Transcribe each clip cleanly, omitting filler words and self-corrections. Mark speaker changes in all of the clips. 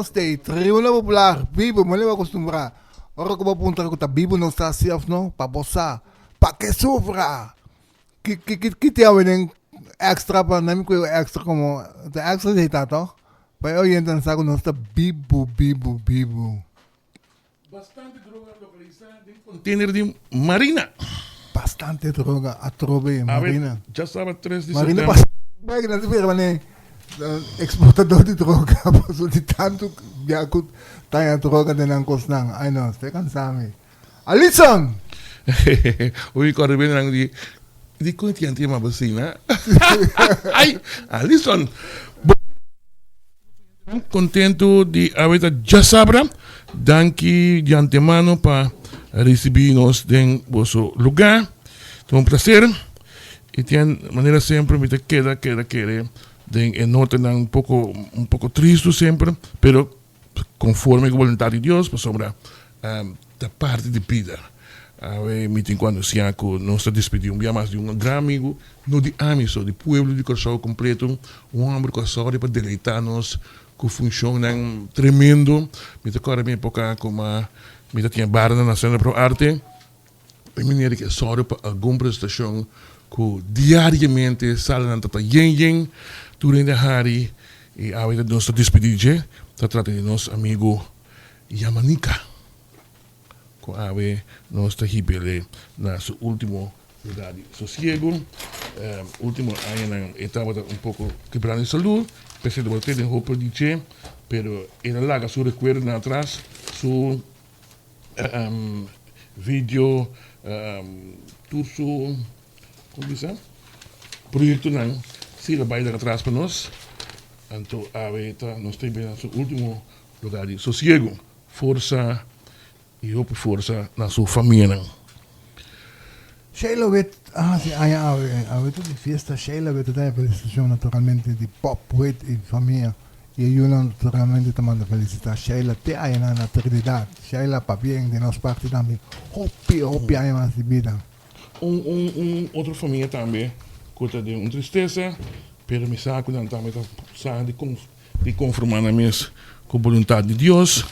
Speaker 1: stay. Tribuna Popular, Bibo, me le va a acostumbrar. Ahora como apuntar que Bibo não está assim, não, para boçar, para que sofra. Que te avenen extra para não me cuidar extra como, the extra de tato. Para eu entrar saco não está Bibo.
Speaker 2: Bastante droga localizada em container de Marina.
Speaker 1: Bastante droga a trove Marina.
Speaker 2: Já sabe 3 de
Speaker 1: Marina
Speaker 2: setembro.
Speaker 1: passa, não se vê, né? Exportador de droga, passou de tanto que tem a droga de não costar. Ai não, você cansado. Alisson!
Speaker 2: Oi, corre bem lang di ko tiyan ma basina. Ay, Alison. Contento de haber já sabra. Danke de antemano para recibirnos en vuestro lugar. Es un placer. Y de manera siempre me queda. En nota un poco triste siempre, pero conforme con la voluntad de Dios, pues sobra la parte de vida. A ver, cuando sea con nuestra despedida, un más de un gran amigo, no de amigos, de pueblo de corazón completo, un hombre que sabe para deleitarnos, que funcionan tremendo. Me toca mi época como me tinha barra na Nacional Pro Arte. Eu me que sabe para alguma prestação que diariamente sale na tata yen durante a hari e a vida de nossa despedida, está tratando de nosso amigo Yamanika. Que a ver nossa hibele na seu último lugar de sossego. Último ano estava um pouco quebrando de saúde. Pensei de voltar em roupa de che, pero era lá su recuerdo atrás, su video, curso, como diz? Projeto não, se ele vai dar atrás para nós, então a veta nós temos no seu último lugar de sossego, força e força na sua família.
Speaker 1: Sheila weet, a weet de fiesta, Sheila weet de felicitação naturalmente de pop, weet e família. E eu naturalmente também felicitar Sheila, te aí na eternidade. Sheila, para bem de nossa parte também. Hopi, aí mais de vida.
Speaker 2: Outra família também, conta de uma tristeza, pero me saco também de conformar na mesa com a vontade de Deus.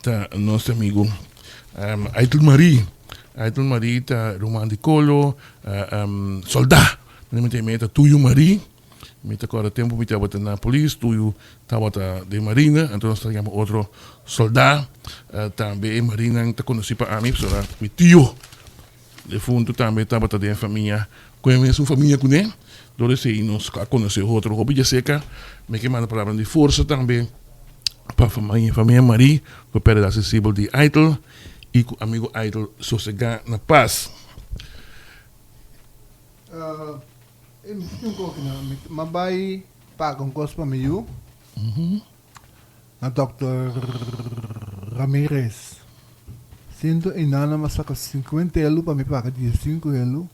Speaker 2: Tá nosso amigo Aitel Marie. Aitel Marie tá romântico, soldado. Me meta Tuyo Marie. Me agora tempo me estava na polícia, Tuyo estava de marina, então nós tínhamos outro soldado, também marina, está conhecido para mim, será meu tio. De fundo também estava de família, conheço família com ele, então se nós conhecemos outro, hobby já seca, me que manda palavra de força também para a família Marie, que perde acessível de Aitel e com o amigo Aitel sossegar na paz.
Speaker 1: Yung ko mabay pagong kos pa miyo na Dr. Ramirez. Sinto inana masaka 50 elo pa mi paga 15 elo.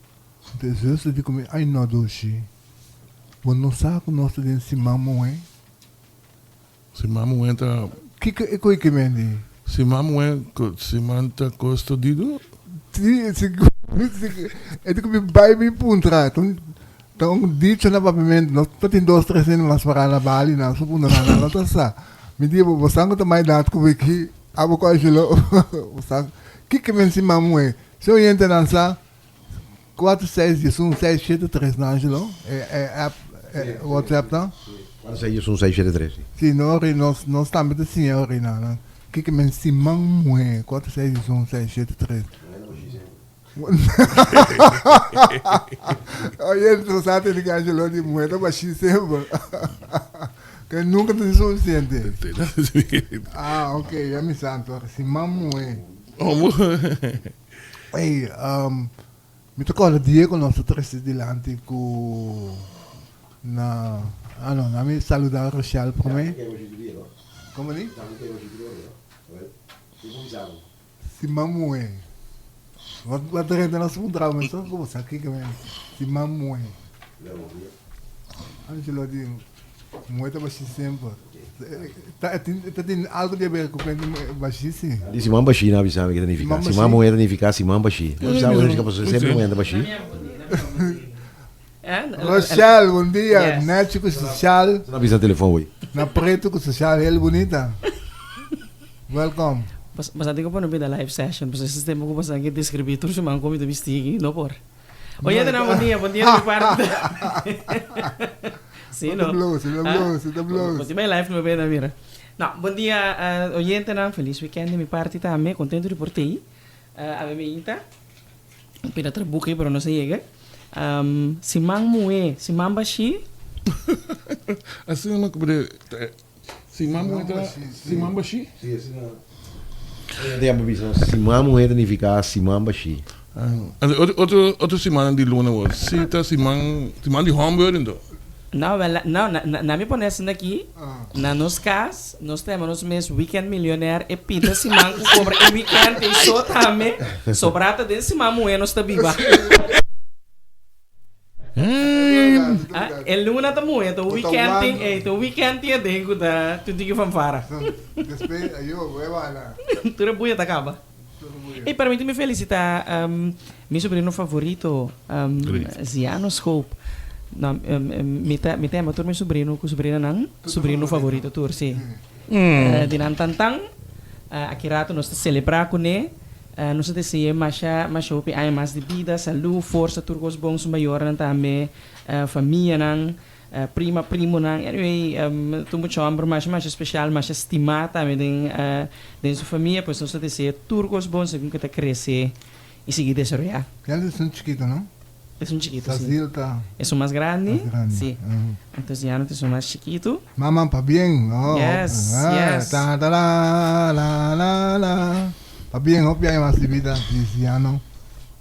Speaker 1: Desejo de comer ai no doshi. Bueno saco nosso de simamo
Speaker 2: Simamo tá
Speaker 1: que que mendi.
Speaker 2: Simamo simanta costo dido.
Speaker 1: É de comer bai mi puntra. Então, dito na pavimento, nós temos 2, 3 anos mais para na Bali, na subunda na nota sa. Me diga, você não tem mais dado como que a boca ajudou. Você que me ensina muito? Se eu entro dançar 4, 6, 1, 6, 7, 3 na Angelo, é WhatsApp não?
Speaker 3: 4, 6, 1, 6, 7, 3.
Speaker 1: Sim, nós estamos assim, não. Que me ensina muito? 4, 6, 1, 6, 7, 3. Oye, tú sabes que Angelo de muerto, mas sí sempre. Que nunca te suficiente. Ok, ya mi santo. Si mamu Hey, mi tocco la Diego nostro triste dilante cu na na mi saludar Rochelle per me. Come lì? Si mamu Wat er dan als een drama is, toch? Kom eens, kijk maar. Die man mooi. Angelo die mooi te bashi sempre. Dat in algo die bij kopen bashi sim.
Speaker 3: Die Simão Bashi na visão que danificar. Simão moeda danificar Simão Bashi. Não sabe onde que passou sempre moeda Bashi.
Speaker 1: Rochelle, bom dia. Nético social.
Speaker 3: Não avisa telefone hoje.
Speaker 1: Na preto ko social heel bonita. Welcome.
Speaker 4: Mas ating ko pa nabida live session. Mas sistema ko pa sa akin distributor siya mga komite bistigi. No, por. Oye, ito na, buen día mi parte. Sino?
Speaker 1: Sita blows.
Speaker 4: Pati may live na bida, mira. No, buen día, oyente na. Feliz weekend de mi parte también. Contento de por ti. A mí me pinatrabuki, pero no se llega. Si man mue, si man bashi.
Speaker 2: Assim naman ko pwede, si Mamo ito, si Mamba Shi?
Speaker 3: Sim, assim não. Tem uma visão. Se mamo é danificar, se mamba chi.
Speaker 2: Outro semana de luna, sita si man di Hamburg ito.
Speaker 4: Não, na me ponesse aqui, na nos cas, nós temos nos mês weekend milionaire e pinta se man cobra e weekend e só também, sobrata desse mamu é nós tá viva. El luna tá muito, o weekend é dengo da tudo que fanfara.
Speaker 1: Después, yo, hueva la.
Speaker 4: Tudo buia tá acaba. E permite-me felicitar meu sobrinho favorito, Zianos Hope. Não, me tema tur meu sobrinho, com sobrinho não, sobrinho favorito tur, sim. Dinan tantang, akirato nós celebrar com ele. Nós desejamos mais hope, aí mais de vida, saúde, força, turcos bons maior também, família não, primo não, anyway, tu muito amor mais especial, mais estimado também de sua família, pois nós desejamos turcos bons, segundo que está crescer e seguir desarrollar.
Speaker 1: Ya es un chiquito, ¿no?
Speaker 4: Es un chiquito, sí.
Speaker 1: Brasil está.
Speaker 4: Es un más grande,
Speaker 1: Más grande.
Speaker 4: sí. Entonces ya no es un más chiquito.
Speaker 1: Mamá, pa bien. Oh,
Speaker 4: Yes, yes.
Speaker 1: Ta, ta, la. Pa bien, opia y más de vida, cristiano.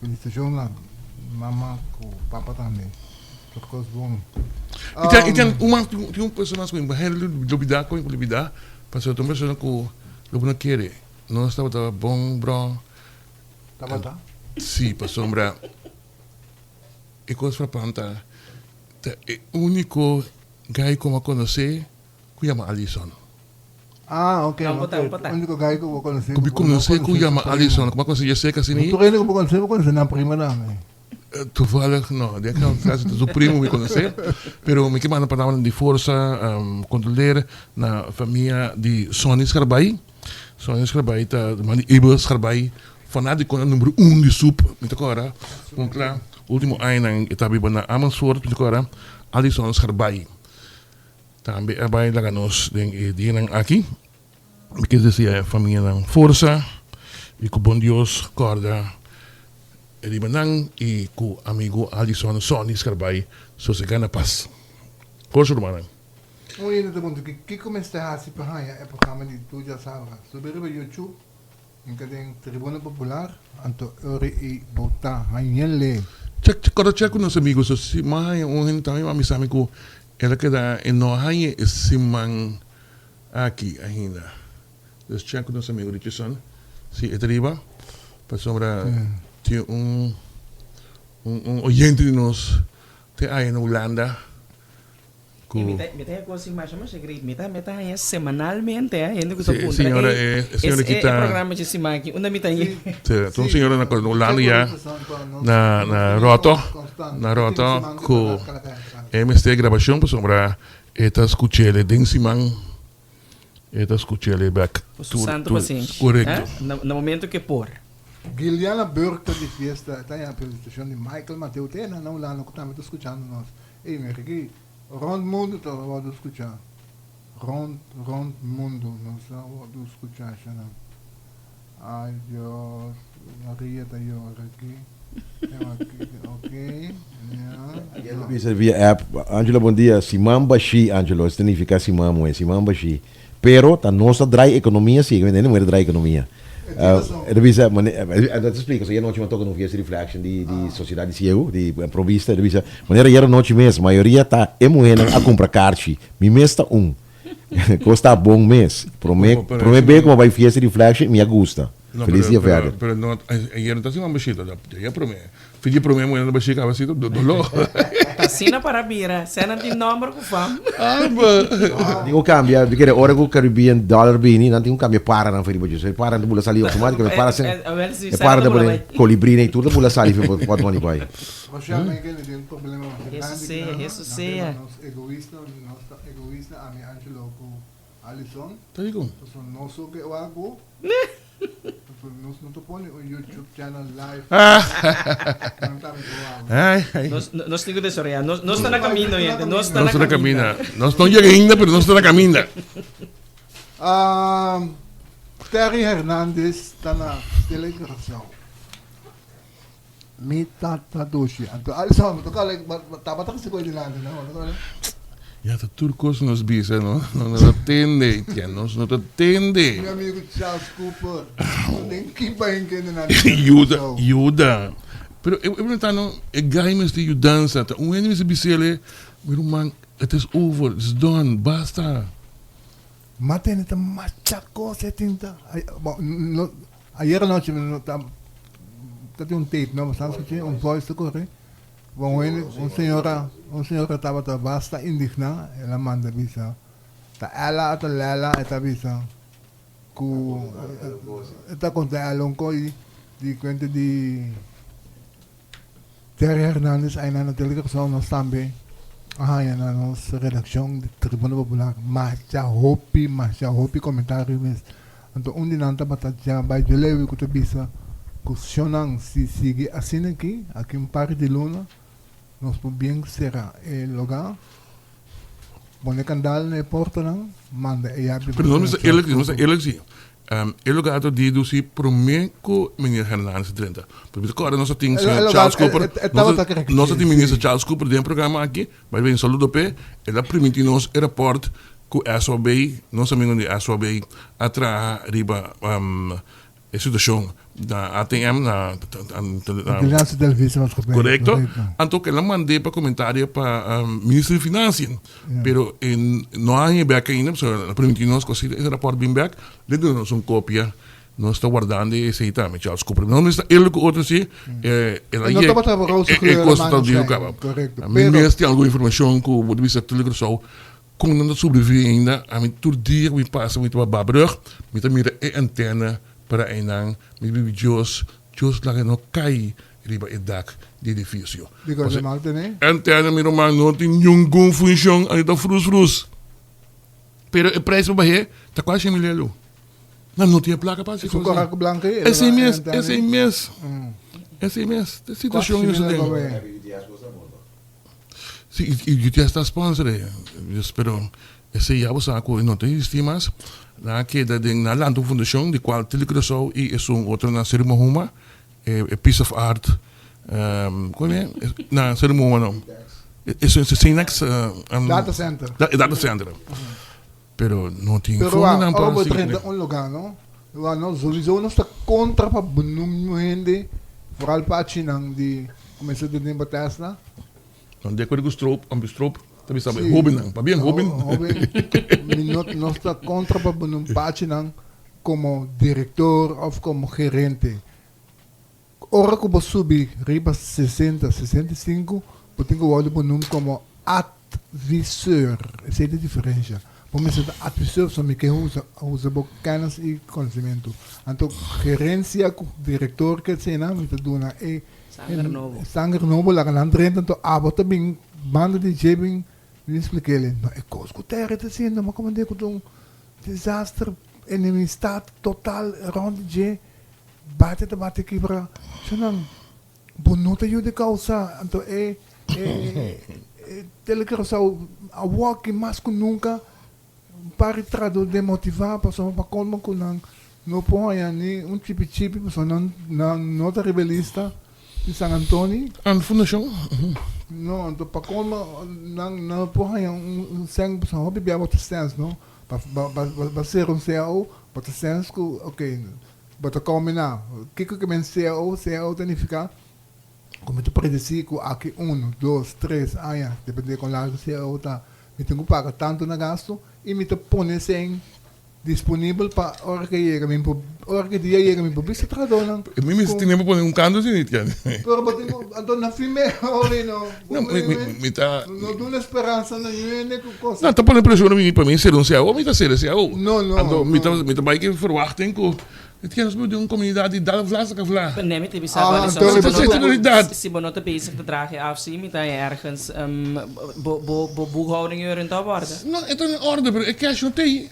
Speaker 1: Felicitación a mamá con papá también. Todo es bueno.
Speaker 2: Tem um personagem com lubida, mas outra pessoa com não quer. Não estava bom, bro.
Speaker 1: Tá?
Speaker 2: Sim, para sombra. E coisa para planta. O único guy que eu conheci, que chama Alison.
Speaker 1: Ah, ok.
Speaker 4: Vamos botar.
Speaker 1: O único guy que eu conheci.
Speaker 2: Que conheci, que chama Alison. Como conheci, eu sei que assim.
Speaker 1: O treino que eu conheci na prima dame.
Speaker 2: Toevallig, no, die kan het zo prima me conhecer, pero me queimando para dar de força, controlar na família de Sonny Scarbai. Sonny Scarbai tá, mani Ibo Scarbai, fanático número 1 de SUP, me agora, com claro, último ano em Itabiba na Amersfoort, me agora, Alison Scarbai. Também é bem lá nós de aqui, me quer dizer família na força e com bom Deus corda. E manang e com amigo Alison Sonny Scarbai, so se gana paz. Corso do manang.
Speaker 1: O yun ito mundo que começa a se parar é programa de tu já sabe. Sobre o YouTube, em que tem Tribuna Popular, anto ori e botar hanhele.
Speaker 2: Check com nossos amigos, se mais um também mas amigo ko ela que dá em no hanhe esse man aqui ainda. Dus check com nossos amigos de Chison. Se etriba para sombra tinha oyente de nós tem aí na Holanda.
Speaker 4: Me tem coisa mais segredo. Me tem semanalmente, ainda que estou
Speaker 2: senhora senhora que está
Speaker 4: programa de cima aqui, onde me tem.
Speaker 2: Então senhora na Holanda já na Roto com MST gravação para sombra eta escuchele den simang eta escuchele back.
Speaker 4: Santo assim.
Speaker 2: Correto.
Speaker 4: No momento que por
Speaker 1: Guiliana Burke de fiesta, está a apresentação de Michael Mateu, tem na Holanda que estamos escutando nós. Ei, meu aqui, rond mundo está vamos escutar. Rond mundo, nós vamos escutar, não. Ai, Deus, Maria está aqui. Ok.
Speaker 3: Bisa via app. Angelo, bom dia. Simamba Shi, Angelo, significa Simamo, Simamba Shi. Pero ta nossa dry economia sim, não é dry economia. Bisa, dat explica, so noite uma toca no via reflection de sociedade CEO, de provista, bisa. Maneira era noite mês, maioria tá emoena a comprar carte. Mi mês tá Costa bom mês. Prome bem como vai fiesta reflection, me gusta. Feliz dia velho.
Speaker 2: Pero no, ayer não está assim uma bexida, já prome. Filho prome muito na bexiga, vai ser do dolor.
Speaker 4: Assina para bira. Sena tem número com fam.
Speaker 3: Digo cambia, perché ora con Caribbean dollar bini, nanti un cambia para na feri bojo. Se para de bula sali automaticamente para se. E para de bula colibrina e tudo bula sali pode mani pai.
Speaker 1: Waarschijnlijk tem um problema.
Speaker 4: Isso sei.
Speaker 1: Egoísta, a mi Angelo com Alison.
Speaker 2: Tá ligado?
Speaker 1: So no so que eu hago. So não tô pondo o YouTube channel live. Não tá me provar.
Speaker 2: Ai.
Speaker 4: Nós temos de sorrir. Nós está na caminho, gente. Nós está
Speaker 2: Não
Speaker 4: na
Speaker 2: está na
Speaker 4: caminho.
Speaker 2: camina. Não estão chegando ainda, mas não está na camina.
Speaker 1: Terry Hernandez está na telegrafão. Mita Tadoshi. Anto Alison, to kale tama ta kasi ko dilanda na.
Speaker 2: Ja, de turcos nos bisa, no? No nos atende, ya nos no te atende.
Speaker 1: Meu amigo Charles Cooper. Tem que ir que na.
Speaker 2: Yuda. Pero eu perguntando, é gaimes de dança, tá? Um ano se bisele, meu man, it is over, it's done, basta.
Speaker 1: Maten ita machaco se tinta. Ayer noche no tati un tape, no, bastante escuché un voice to corre. Bueno, un señora estaba basta indigna, ela manda visa. Ta ela ata lela eta visa. Ku eta conta along ko di kwento di Terry Hernandez ay na telegrafão nos tambe. Yan na nos redaksyon di Tribuna Popular. Masya hopi comentário mes. Anto undi nanta batatya by Julewi ko to bisa. Kusionang si sigue assim aqui um par de luna. Nós podemos será o lugar. Bone candal na porta não manda e abre.
Speaker 2: Pero não é ele sim. El lugar to di dusi promeco meneer Hernandez Drenta. Porque agora nós temos Charles Cooper. Nós temos ministro Charles Cooper dentro do programa aqui. Vai vir saludo pe. Ela permite nos aeroporto com SOB, nós amigos de SOB atra riba situação da ATM na
Speaker 1: Vigilância del Vício.
Speaker 2: correcto. Então que ela mandei para comentário para ministro de Finanças. Pero não há back ainda, so permite nos conseguir esse rapport bem back. Dentro nós cópia. Nós está guardando esse item, Charles Cooper. Não está ele com outro sim. Ela
Speaker 1: não estava trabalhando
Speaker 2: com costa tal dia acaba.
Speaker 1: Correto.
Speaker 2: Mas tem alguma informação que o pode ser telegrafão. Como não sobrevive ainda, a mim todo dia me passa muito para Babrug, me também a antena para enang, me vive Jos lá que não cai riba e dak de edifício.
Speaker 1: Digo de malte né?
Speaker 2: Antena me romano não tem nenhum função, aí tá frus. Pero o preço baixo tá quase milhão. Não tinha placa para se
Speaker 1: fazer. Correto branco aí.
Speaker 2: Esse mês. A situação é essa. Sim, e já está sponsor. Eu espero esse já você com não tem estimas. Na que da na Lanto Fundação de qual telegrafão e é outro na cerimônia a piece of art como é na cerimônia não é Sinex
Speaker 1: data center.
Speaker 2: Data center. Pero não tem
Speaker 1: pero não para um lugar não não sowieso não está contra para bunum gente vooral para chinang de começar de Tesla.
Speaker 2: Não de acordo com o stroop também sabe Robin para bem Robin
Speaker 1: não está contra para bunum pachinang como diretor ou como gerente. Ora que você subir riba 60, 65, você tem que olhar bunum como advisor. Essa é a diferença. Como se advisor só me que usa kennis e conhecimento. Então gerência com diretor que se não me dá é sangue novo lá na frente então bota bem banda de jebing me expliquei ele não é coisa que terra está sendo mas como é que um desastre enemistad total rond de bate quebra senão bonita ajuda causa então telegrafão a walk mais que nunca para traduzir demotivar para como que não põe nem tipo para não tá rebelista de San Antonio.
Speaker 2: Aan fundação?
Speaker 1: Não, então para como não põe sangue para hobby para botar senso, não? Para ser CEO, botar senso que ok, botar combinar. Que men CEO significa como tu predicir que aqui 1, 2, 3 anos, depende com largo CEO tá. Me tenho que pagar tanto na gasto e me te põe sem disponível para hora que dia chega meu public se tradou não.
Speaker 2: Mimi se tinha por um canto assim, Etienne.
Speaker 1: Pero botingo ando na filme ori no.
Speaker 2: Não, me tá.
Speaker 1: Não dou esperança na yene com coisa.
Speaker 2: Não, tá pondo pressão para mim ser um CEO, me tá ser CEO.
Speaker 1: No.
Speaker 2: Me tá vai que verwachting com. Etienne, nós temos uma comunidade da vlasa que vlaa.
Speaker 4: Nee, met die
Speaker 1: Ah,
Speaker 4: bizar.
Speaker 1: então
Speaker 2: dat is prioriteit.
Speaker 4: Si bonota bezig te dragen afzien, met hij ergens boekhouding in te worden.
Speaker 2: Não, é tão em ordem, mas é cash não tem.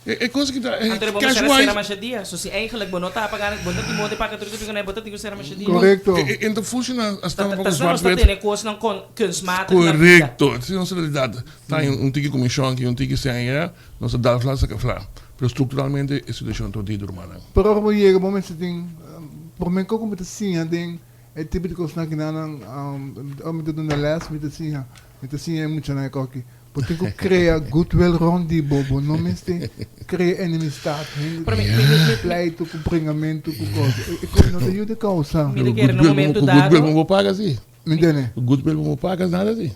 Speaker 2: É coisa que tá.
Speaker 4: Antara bomo
Speaker 2: Cash
Speaker 4: sera sera
Speaker 2: wise.
Speaker 4: machadia. So si eigenlijk bonota pagar, bonota di monte pagar tudo que não é bonota di sera machadia.
Speaker 1: Correcto.
Speaker 2: Então funciona as
Speaker 4: Dat
Speaker 2: tantas
Speaker 4: is nog
Speaker 2: zwart
Speaker 4: steeds een koers dan kunstmatig.
Speaker 2: Correcto, isso é nossa realidade. Tem tique comissão aqui, tique sem é, nossa da vlasa que vlaa. Mas estruturalmente a situação toda é normal.
Speaker 1: Pero como chega momento ding por mim como te sim ding é tipo de coisa que não me dando na les me te sim é muito na coque. Porque eu cria goodwill rondi bobo, não me este cria enemistade. Pleito com bringamento com coisa. Eu não tenho de causa.
Speaker 4: Mira que era no momento dado.
Speaker 2: Goodwill vamos pagar assim.
Speaker 1: Me entende?
Speaker 2: Goodwill vamos pagar nada assim.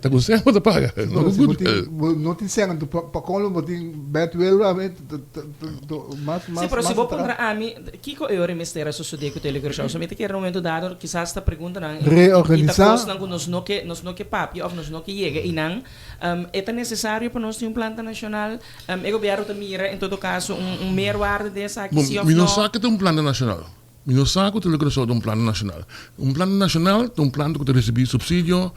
Speaker 2: Tá com 100 ou tá paga?
Speaker 1: Não tem certo, para como botin badwill, mas
Speaker 4: Sim, pero se vou comprar a mim, Kiko eu mistera so sude ko telegrafo, so mete que era no momento dado, quizás esta pergunta nang
Speaker 1: reorganizar,
Speaker 4: nos no que papi of nos no que llega e nang é necessário para nós ter planta nacional, o governo te mira em todo caso meerwaarde dessa aqui se of
Speaker 2: não
Speaker 4: no.
Speaker 2: sabe que tem plano nacional. Não sabe que telegrafo tem plano nacional. Plano nacional tem plano que recebe subsídio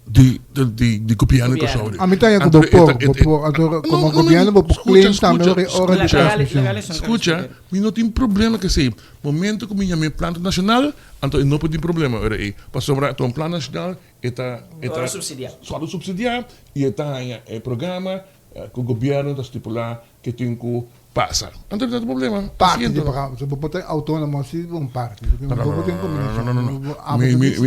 Speaker 2: de copiando que saúde.
Speaker 1: a mitad é como governo vou claim também reorganização.
Speaker 2: Escuta, não tem problema que sei. Momento que minha plano nacional, então não tem problema. Para sobrar um plano nacional, está subsidiar e está em programa que o governo está estipular que tem que passar. Então não tem problema.
Speaker 1: Parte de programa, se botar autônomo assim, parte.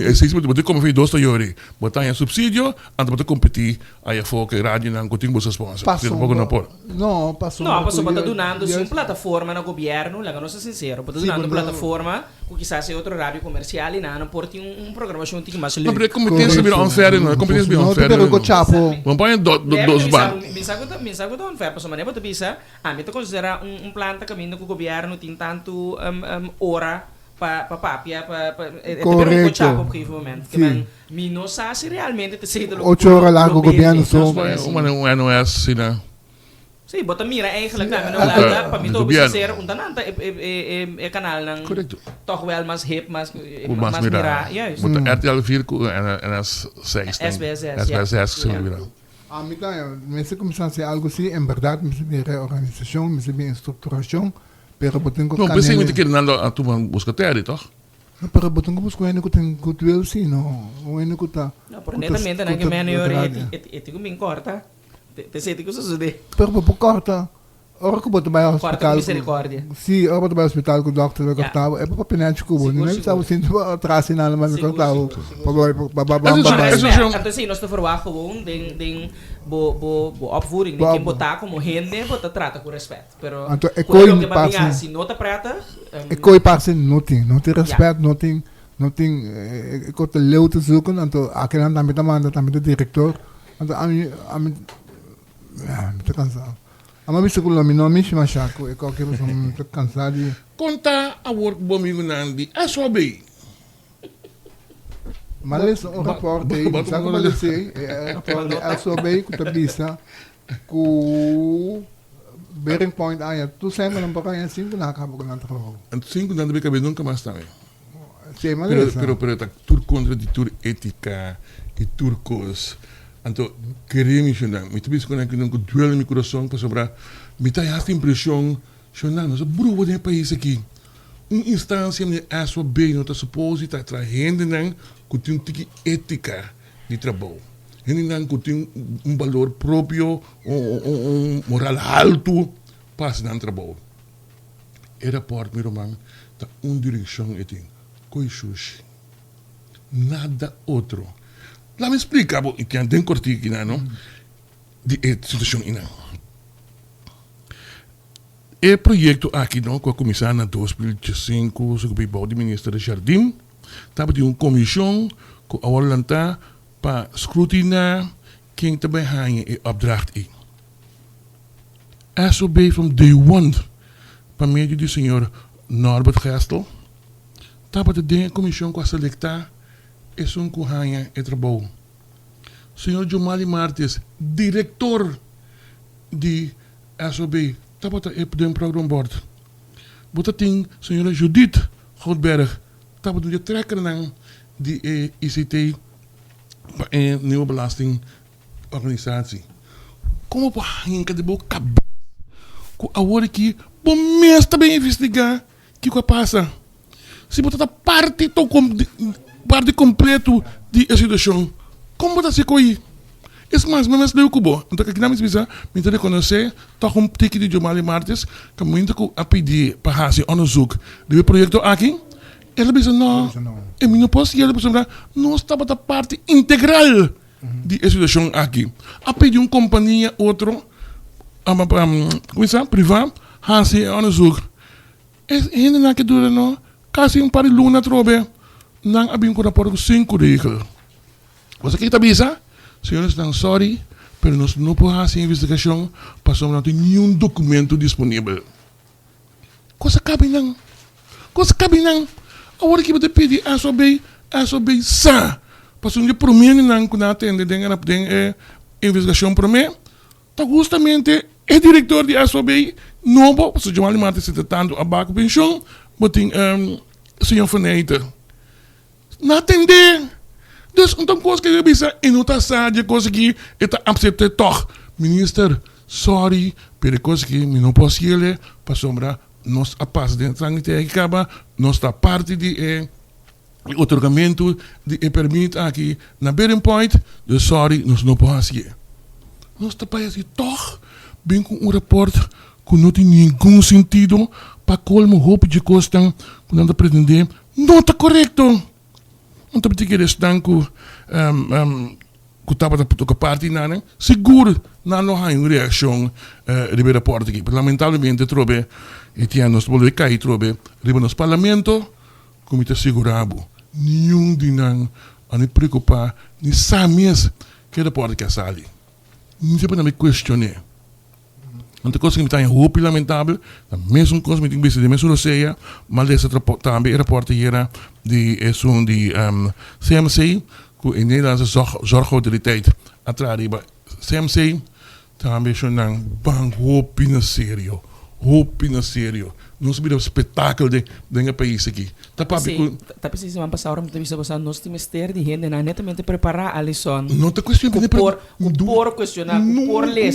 Speaker 2: Você como fez dois teorias, botar em subsídio, então você competir aí fora que rádio não tem você sponsor.
Speaker 1: Não, passou.
Speaker 4: Não, passou para donando uma plataforma no governo, lá não sou sincero, para donando plataforma, que quizás é outro rádio comercial e não porta programação que mais
Speaker 2: não, porque competência vira unfair, não é competência vira unfair.
Speaker 1: Não, porque chapo.
Speaker 2: Vamos para dois ban.
Speaker 4: Me sabe da unfair, para maneira para bisa, a mim considera planta caminho que o governo tem tanto hora para papia
Speaker 1: correto.
Speaker 4: Chapo por aquele momento, que me não sabe se realmente te sei do
Speaker 1: 8 horas lá o governo só.
Speaker 2: Não é assim, né?
Speaker 4: Sim, bota mira eigenlijk para mim todo ser tanante é canal nang toch wel mas hip mas mira, juist.
Speaker 2: Bota RTL 4 en as 6. SBS virar.
Speaker 1: A mim me se começar a ser algo assim, em verdade, me se vê reorganização, me se vê estruturação, pero botem com
Speaker 2: não, pensei muito que não a tu busca terra, toch?
Speaker 1: Não, pero botem com busca ainda que tem goodwill sim, não, o ainda que tá.
Speaker 4: Não, por netamente não que melhor é tipo bem corta. Te sei que isso de.
Speaker 1: Pero por corta. Ora que botar ao hospital.
Speaker 4: Corta misericórdia.
Speaker 1: Sim, ora botar ao hospital com o doctor que estava, é para penetre cubo, não estava sendo atrás nada mais que estava.
Speaker 4: Então sim, nós te verwacht gewoon den bo opvoeding, die botar como rende, botar trata com respeito. Pero
Speaker 1: então é coi
Speaker 4: passa. Se nota prata,
Speaker 1: é coi passa não tem respeito, não tem é que te leu te zoeken, então aquele também também diretor, então a mim tô cansado. Ama visto que o nome não me chama chaco, é qualquer pessoa muito cansado.
Speaker 2: Conta a work bombing nandi, é só bem.
Speaker 1: Mas é um repórter, sabe como ele sei, é só bem que tu vista, que bearing point aí, tu sempre não pode ganhar 5 na cabo com o trabalho.
Speaker 2: 5 não deve caber nunca mais também.
Speaker 1: Sim, mas
Speaker 2: pero tá tudo contraditório ética e turcos. Então, queria-me chamar. Me tive que não duelo no meu coração para sobrar. Me tem esta impressão, chamando, nós bruxo de país aqui. Uma instância onde a sua bem não está suposto estar trazendo que tem uma ética de trabalho. E não que tem valor próprio, moral alto para se dar trabalho. Era por meu irmão, está uma direção e tem coisas. Nada outro. Lá me explica, que tem cortico aqui, não? De situação aqui, o projeto aqui, não, que começou em 2005, sob o ministro do Jardim, estava de uma comissão que agora está para escrutinar quem também ganha o opdracht. SOB from day one, para meio do senhor Norbert Gestel, estava de comissão com a selecta, é um corranha e trabalho. Senhor Jomali Martins, diretor de SOB, estava de um programa board. Bota tem senhora Judith Goldberg, estava de trekker de ICT para a nieuwe belastingorganisatie. Como para hinka de boca com a hora que bom mês também investigar que que passa. Se botar a parte parte completo de a situação, como botar se coi? Isso mais mas deu cubo. Então que não me visa, me ter reconhecer, tá com tiki de Jomali Martins, que muito com a pedir para fazer onderzoek do projeto aqui. Ela disse não, eu não posso ir, ela disse não está para a parte integral de a situação aqui. A pedir uma companhia outro privado, fazer onderzoek. Ainda não que dura não, quase um par de luna trobe, não havia um rapport com 5 regras. Você que está bisa? Senhores, estão sorry, mas nós não podemos fazer investigação, porque não tem nenhum documento disponível. Coisa cabe não. Coisa cabe não. Agora que você pede a SOB sa. Porque não promete não que não atende a investigação para mim. Então, justamente, o diretor de SOB novo, porque o Jomali Martins está tentando abaixo pensão, mas tem o senhor Faneita. Não atender. Dus então coisa que eu disse, e não está sádia, coisa que está absolutamente toch. Minister, sorry, pero coisa que eu não posso ir, para sombra, nós a paz de sangue que acaba, nós está parte de otorgamento de permite aqui na Bering Point, dus sorry, nós não podemos ir. Nós está para assim, toch, bem com rapport que não tem nenhum sentido, para colmo roupa de costa, quando anda pretender, não está correto. Então, porque eles estão com a parte, seguro, não há uma reação de rapport aqui. Lamentavelmente, trobe, e tinha nos bolsos de cair, trobe, no parlamento, como está segurado, nenhum de nós a me preocupar, nem sabe que rapport que sai. Não se pode me questionar. Outra coisa que me está em roupa lamentável, a mesma coisa que me tem de mesmo roceia, mas esse também é rapport era de CMC, que em Nederlandse Zorgautoriteit atrás CMC, também é bang roupa na sério. Não se vira um espetáculo de país aqui.
Speaker 4: Tapi se semana passada me teve passar nós temos ter de gente na netamente preparar a lição.
Speaker 2: Não te questionar
Speaker 4: por questionar, por ler,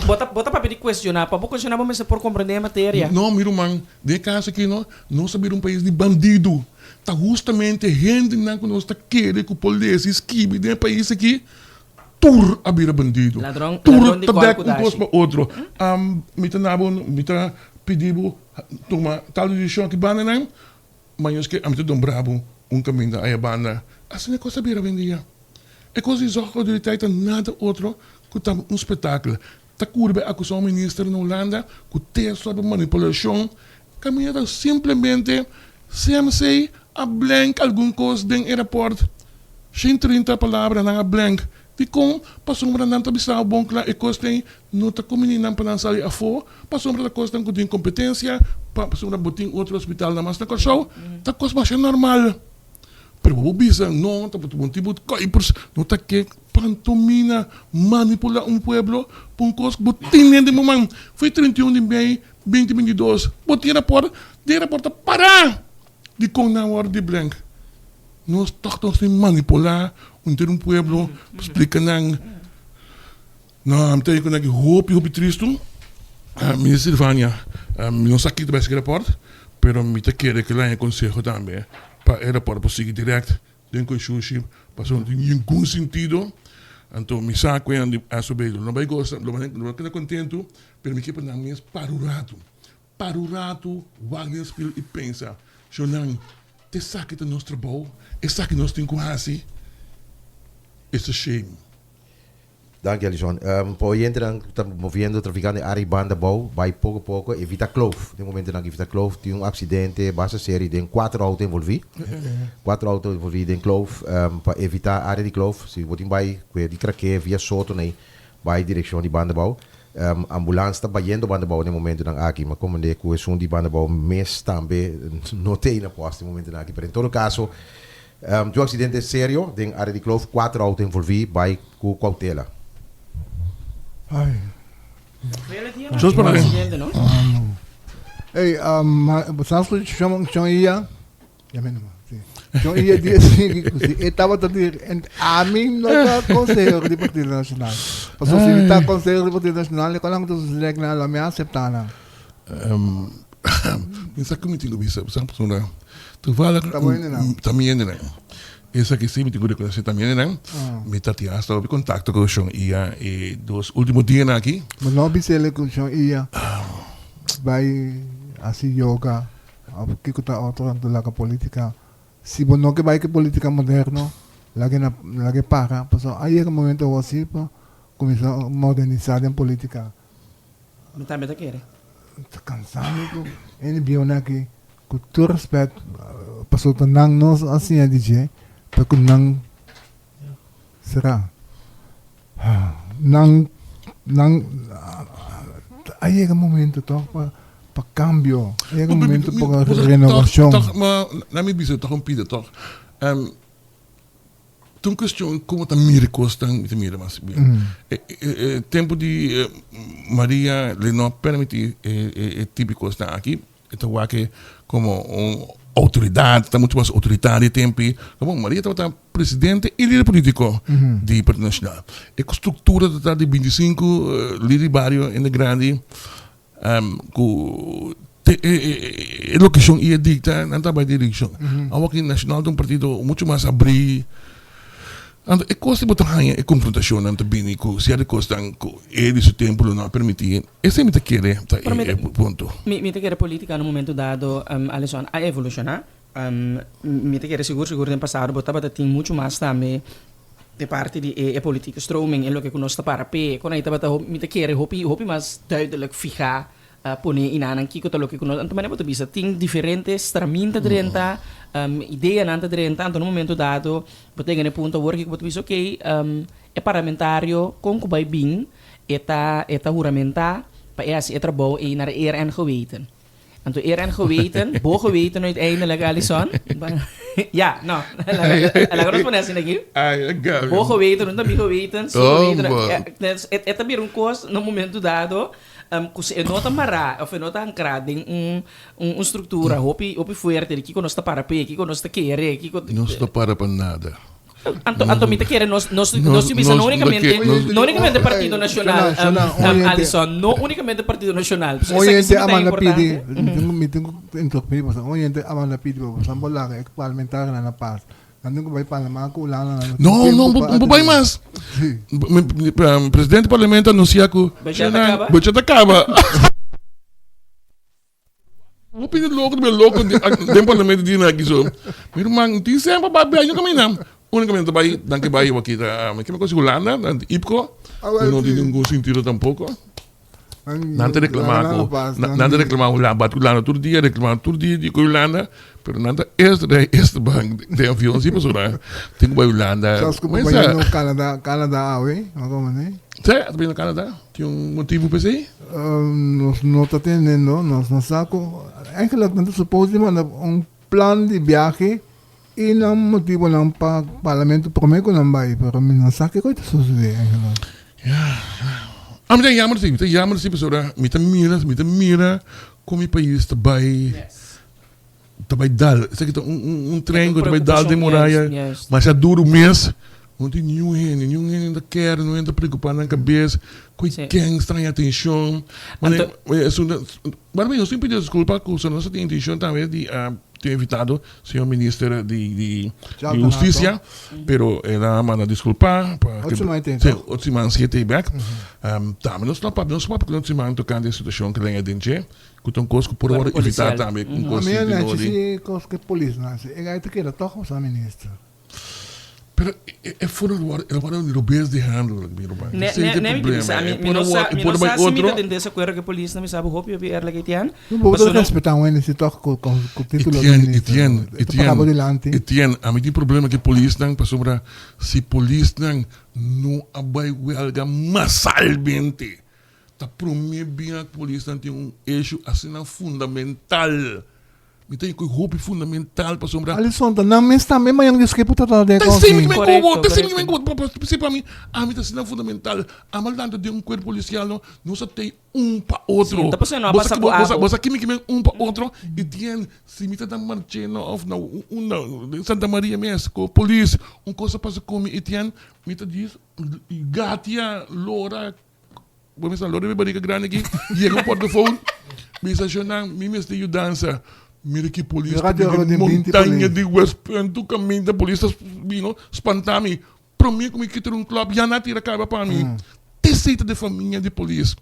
Speaker 4: bota para pedir questionar, para questionar mas por compreender a matéria.
Speaker 2: Não, miro man, de caso aqui não sabia um país de bandido. Tá justamente gente não que nós está querendo que o polícia esquive de país aqui. Tur a bira bandido.
Speaker 4: Ladrão
Speaker 2: de corpo da outro. Me tá pedindo toma tal decisão que banda não, mas que a mim dom brabo caminho da a banda. Assim é coisa bira vendia. É coisa de autoridade nada outro que tá espetáculo. Tá curva acusou o ministro na Holanda que tem sobre manipulação. Caminha simplesmente CMC a blank algum coisa dentro do aeroporto. 130 palavras na blank. Di kung pasombra nang tabisaw bong kla ekosteng no ta kumini nang panansali afo pasombra ta kosteng kuting kompetensya pasombra buting outro hospital na mas na korsaw ta kos ba siya normal pero bubisa no ta putibut kaipers no ta ke pantomina manipula pueblo pung kos buting de momang foi 31 de Mei 2022 buting rapport de rapporta para di kung na war di blank nós tochtons de manipular ter pueblo explica não tenho que roupa triste minha Silvânia não sei aqui também esse rapport pero me te quer que lá em conselho também para o rapport para seguir direto dentro do sushi passou de nenhum sentido então me saco e a subir não vai gostar não vai contento pero me quer não mesmo para o rato Wagner Spiel e pensa Jonan te saque do nosso trabalho e saque nós temos assim. It's a shame.
Speaker 3: Dank je, Alison. Para oyente dan estamos moviendo traficante área banda bom, vai pouco a pouco evita clove. No momento que evita clove, tem acidente, basta série, tem 4 autos envolvidos. 4 autos envolvidos em clove, para evitar área de clove. Se você vai, de craque via soto, vai direção de banda bom. ambulância está batendo banda bom no momento na aqui, mas como de coesão de banda bom mês também não tem na posto no momento na aqui. Pero em todo caso, um acidente sério, tem área de Clove, 4 autos envolvidos, vai com cautela.
Speaker 1: Ai.
Speaker 2: Zoals maar erin.
Speaker 4: Acidente, não?
Speaker 1: Hey, sabes que chama ia? Já me lembro. Chama ia dia assim, eu estava todo a mim não está conselho do Partido Nacional. Passou se está conselho do Partido Nacional, e quando tu se lega na lá me aceitar na.
Speaker 2: Minsa committee lo bisa, sa persona. Toevallig también na. Esa que sí, me tengo que conocer también na. Me tati hasta op contacto con Sean ia e dos últimos días aqui.
Speaker 1: Mas não observe que chama ia. Vai assim yoga, que está outro do lado política. Se você não vai que política moderna, lá que para, passou aí é o momento assim para começar a modernizar a política.
Speaker 4: Me tá querendo.
Speaker 1: Estou cansado ele viu aqui com todo respeito passou a não nós assim a DJ porque não será não aí é o momento para cambio aí é o momento para renovação.
Speaker 2: Na minha visão, toch Pieter, toch. Toen questão como está mire costa, me mira mais bem. Tempo de Maria Lenó permite típico está aqui, então aqui como autoridade, está muito mais autoritária tempo. Como Maria está presidente e líder político do Partido Nacional. E com estrutura de 25 líderes barrio em grande, com elocução e dicta, não está bem direção. Aqui nacional de partido muito mais abrir. E costa botar rainha e confrontação ante bem com se a costa com ele seu tempo não permitir. Esse me te quer ponto.
Speaker 4: Me te quer política no momento dado Alisson a evolucionar. Me te quer seguro no passado botava tem muito mais também de parte de política stroming en lo que conosco para pe con ita bata me te quer hopi mas duidelijk fixa pone in aan kiko to lo que conosco anto maneira bisa tem diferentes traminta drenta ideia nanta drenta anto no momento dado botega ne punto work que botu ok parlamentario com ku by bing eta juramenta pa as etra bou e naar eer en geweten. En toen eer en geweten, bo geweten uiteindelijk, Alisson. Ja, no. La correspondencia aqui. Bo geweten, não me geweten, so geweten. É também coisa no momento dado, se nota mará, ou nota ancrada em estrutura, hopi forte, que conosco para pé, que conosco querer, que
Speaker 2: não está para nada.
Speaker 4: Anto me te quer nós subimos não unicamente Partido Nacional, Alisson, não unicamente Partido Nacional.
Speaker 1: Oriente Amanda Pidi, me tenho interrompido, mas Oriente Amanda Pidi, sambo lá é parlamentar na paz. Quando vai para lá com lá
Speaker 2: não vai mais. Presidente do Parlamento anuncia que budget acaba. Vou pedir louco do Parlamento de aqui só. Meu irmão, tem sempre babé, não caminham. Unicamente vai, danke vai aqui da, que me consigo Holanda, IPCO, não tem nenhum sentido tampouco. Nada reclamar Holanda, todo dia reclamar todo dia de Holanda, pero nada este banco de avião se passou lá. Tem que ir Holanda.
Speaker 1: Só que vai no Canadá, hein? Como né?
Speaker 2: Sim, vai no Canadá. Tem motivo para isso?
Speaker 1: Nós não está tendo, nós não saco. Eigenlijk supposedamente plan de viagem. E não motivo não para o parlamento prometo não vai, pero não sabe que coisa sucede.
Speaker 2: Ah, mas é jammer sim, pessoal. Me mira como o país está bem dal. Sei que trem que está dal de muralha, mas é duro mês. Não tem nenhum da quer, não entra preocupado na cabeça. Quem está em atenção. Mas eu sempre peço desculpa que a nossa intenção também de ter evitado ser o ministro de Justiça, pero ela manda desculpa. Otima siete back. Também nós não sabemos porque nós estamos tocando a situação que tem a gente. Que tem coisa que por hora evitar também com coisa de
Speaker 1: novo. Se coisa que polícia, é aí que ela toca o ministro.
Speaker 2: Pero é fora do ar, ela vai no beijo de handle, meu irmão.
Speaker 4: Não é problema. Por mais outro. Se me dá essa coisa que a polícia não sabe roupa, eu vi ela que tem.
Speaker 1: Não vou respeitar o esse toque com o título do ministro.
Speaker 2: Etienne, a mim tem problema que a polícia não passou para se polícia não vai huelga massalmente. tá prometer bem a polícia tem um eixo assim fundamental. Me tem que roupa fundamental para sombra.
Speaker 1: Alisson, não me está mesmo yang disque puta tá de
Speaker 2: Tá sempre que
Speaker 4: Correcto,
Speaker 2: me tá sempre que
Speaker 4: correcto.
Speaker 2: me para para mim, a mim tá sendo fundamental. A maldade de um corpo policial não só tem para outro.
Speaker 4: Sim, tá passando a passar por água.
Speaker 2: Você aqui me para outro e tem se me tá dando marcheno of na Santa Maria Mesco, polícia, coisa passa comigo e tem me tá diz gatia lora. Vamos falar lora me barriga grande aqui, e o portafone. Me aciona, me mestre de dança. Mira que polícia, montanha de West Point, tu caminho da polícia, espantar-me. Para mim, como que ter um clube, já não tira acaba para mim. Terceira de família de polícia.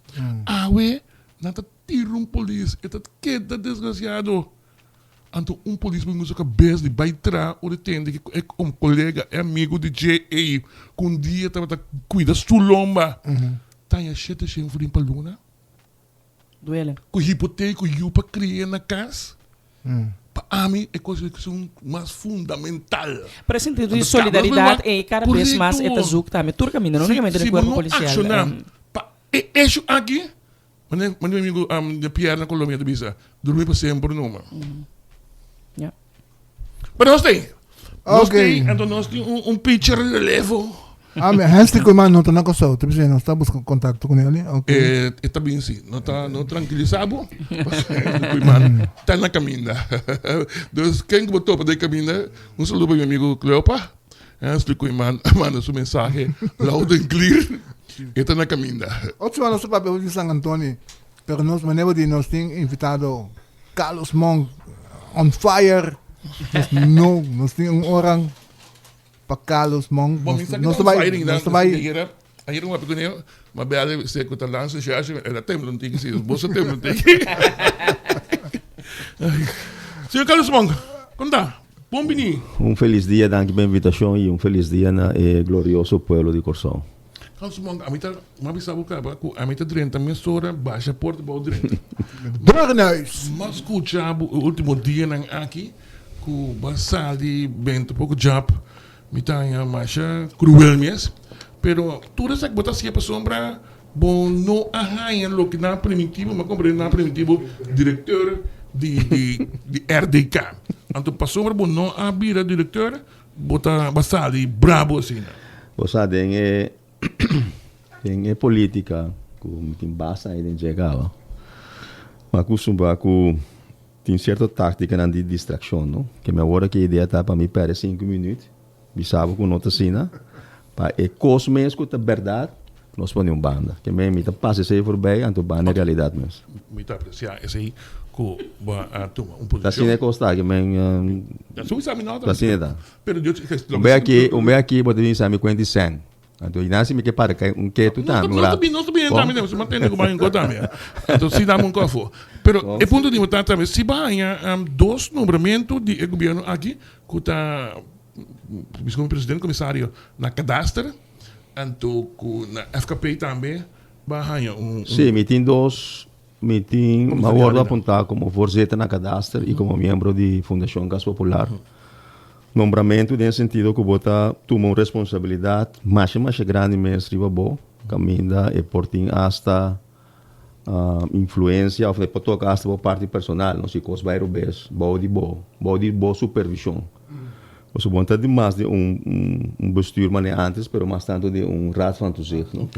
Speaker 2: Ah, ué, não tá tira polícia, é tá queda desgraciado. Então, polícia me usa cabeça de baitra, ou de tende, que é um colega, é amigo de J.A., que um dia estava cuida sua lomba. Tá aí, chete, cheio, furim para luna.
Speaker 4: Duele.
Speaker 2: Com hipoteca, e para criar na casa. Para mim, é coisa que são mais fundamental.
Speaker 4: Para sentido de
Speaker 2: Mas,
Speaker 4: solidariedade,
Speaker 2: cara,
Speaker 4: é cada vez
Speaker 2: correto.
Speaker 4: mais é azul, tá? Me turca mina, não é de corpo policial.
Speaker 2: Isso aqui, meu amigo de Pierre na Colômbia de Bisa, dormir para sempre, não, mano.
Speaker 4: Yeah.
Speaker 2: Mas nós tem. Nós
Speaker 1: Ok.
Speaker 2: tem, então nós tem pitcher de relevo.
Speaker 1: Heste ko man não tá na coisa, tu precisa não está buscando contato com ele. Ok.
Speaker 2: Está bem sim, não está tranquilizado. Está na caminha. Então, quem botou para dar caminho, saludo para meu amigo Cleopa. Explico, manda sua mensagem, loud and clear. Está na caminha.
Speaker 1: Outro ano sa papel de San Antonio, pero nós maneira de nós tem invitado Carlos Monk on fire. Nós tem orang para Carlos Monk.
Speaker 2: Bom, minsan
Speaker 1: Nós
Speaker 2: kita
Speaker 1: vai,
Speaker 2: firing na
Speaker 1: nós vai.
Speaker 2: Ayer nga pa niyo, mabali sa ko talang sa siya, ela tem não tem que ser, bosa tem não tem que. Senhor Carlos Mong, conta, bom bini.
Speaker 5: Feliz dia, danke pela invitação e feliz dia na glorioso pueblo de Corsão.
Speaker 2: Carlos Mong, a mita, mabisabo ka ba, a mita 30 minha sora, baixa porta ba 30.
Speaker 1: Dornais.
Speaker 2: Mas escuchabo o último dia nang aqui, ku basali bento pouco job, mita nga masha cruel mesmo. Pero toda essa botar se para sombra, bom não arranha lo que na primitivo, mas compreende na primitivo diretor de RDK. Então para sombra bom não abrir diretor, botar basali brabo assim.
Speaker 5: Você tem política que basta aí de chegar, mas costuma que tem certa tática na distração, não? Que me agora que a ideia tá para mim para 5 minutos, me sabe que não tá assim, né? Para coisa mesmo que a verdade, nós podemos banda. Que me passa isso aí por bem, então banda é realidade mesmo.
Speaker 2: Me tá apreciar esse aí com a turma um
Speaker 5: Tá assim
Speaker 2: posição.
Speaker 5: é constar que me
Speaker 2: Sou exame nota.
Speaker 5: tá assim é tá.
Speaker 2: Pero eu
Speaker 5: O meu aqui pode vir sabe quanto cent. Então inasi me que para que tu tá,
Speaker 2: não estou bem também, se mantém com banho também. Então se dá um cofo. Pero é ponto de botar também se vai dois nombramentos de governo aqui que tá como presidente comissário na cadastre, então na FKP também vai
Speaker 5: Sim, me tem dois, me tem uma hora apontar como voorzitter na cadastre e como membro de Fundação Gas Popular. Nombramento nesse sentido que bota toma uma responsabilidade mais grande mesmo bom, caminha e portim hasta influência ou para tocar hasta a parte personal, não se cos vai rubes, bom de boa supervisão. Você monta de mais de bestuur mas antes, pero mais tanto de raad van toezicht, no?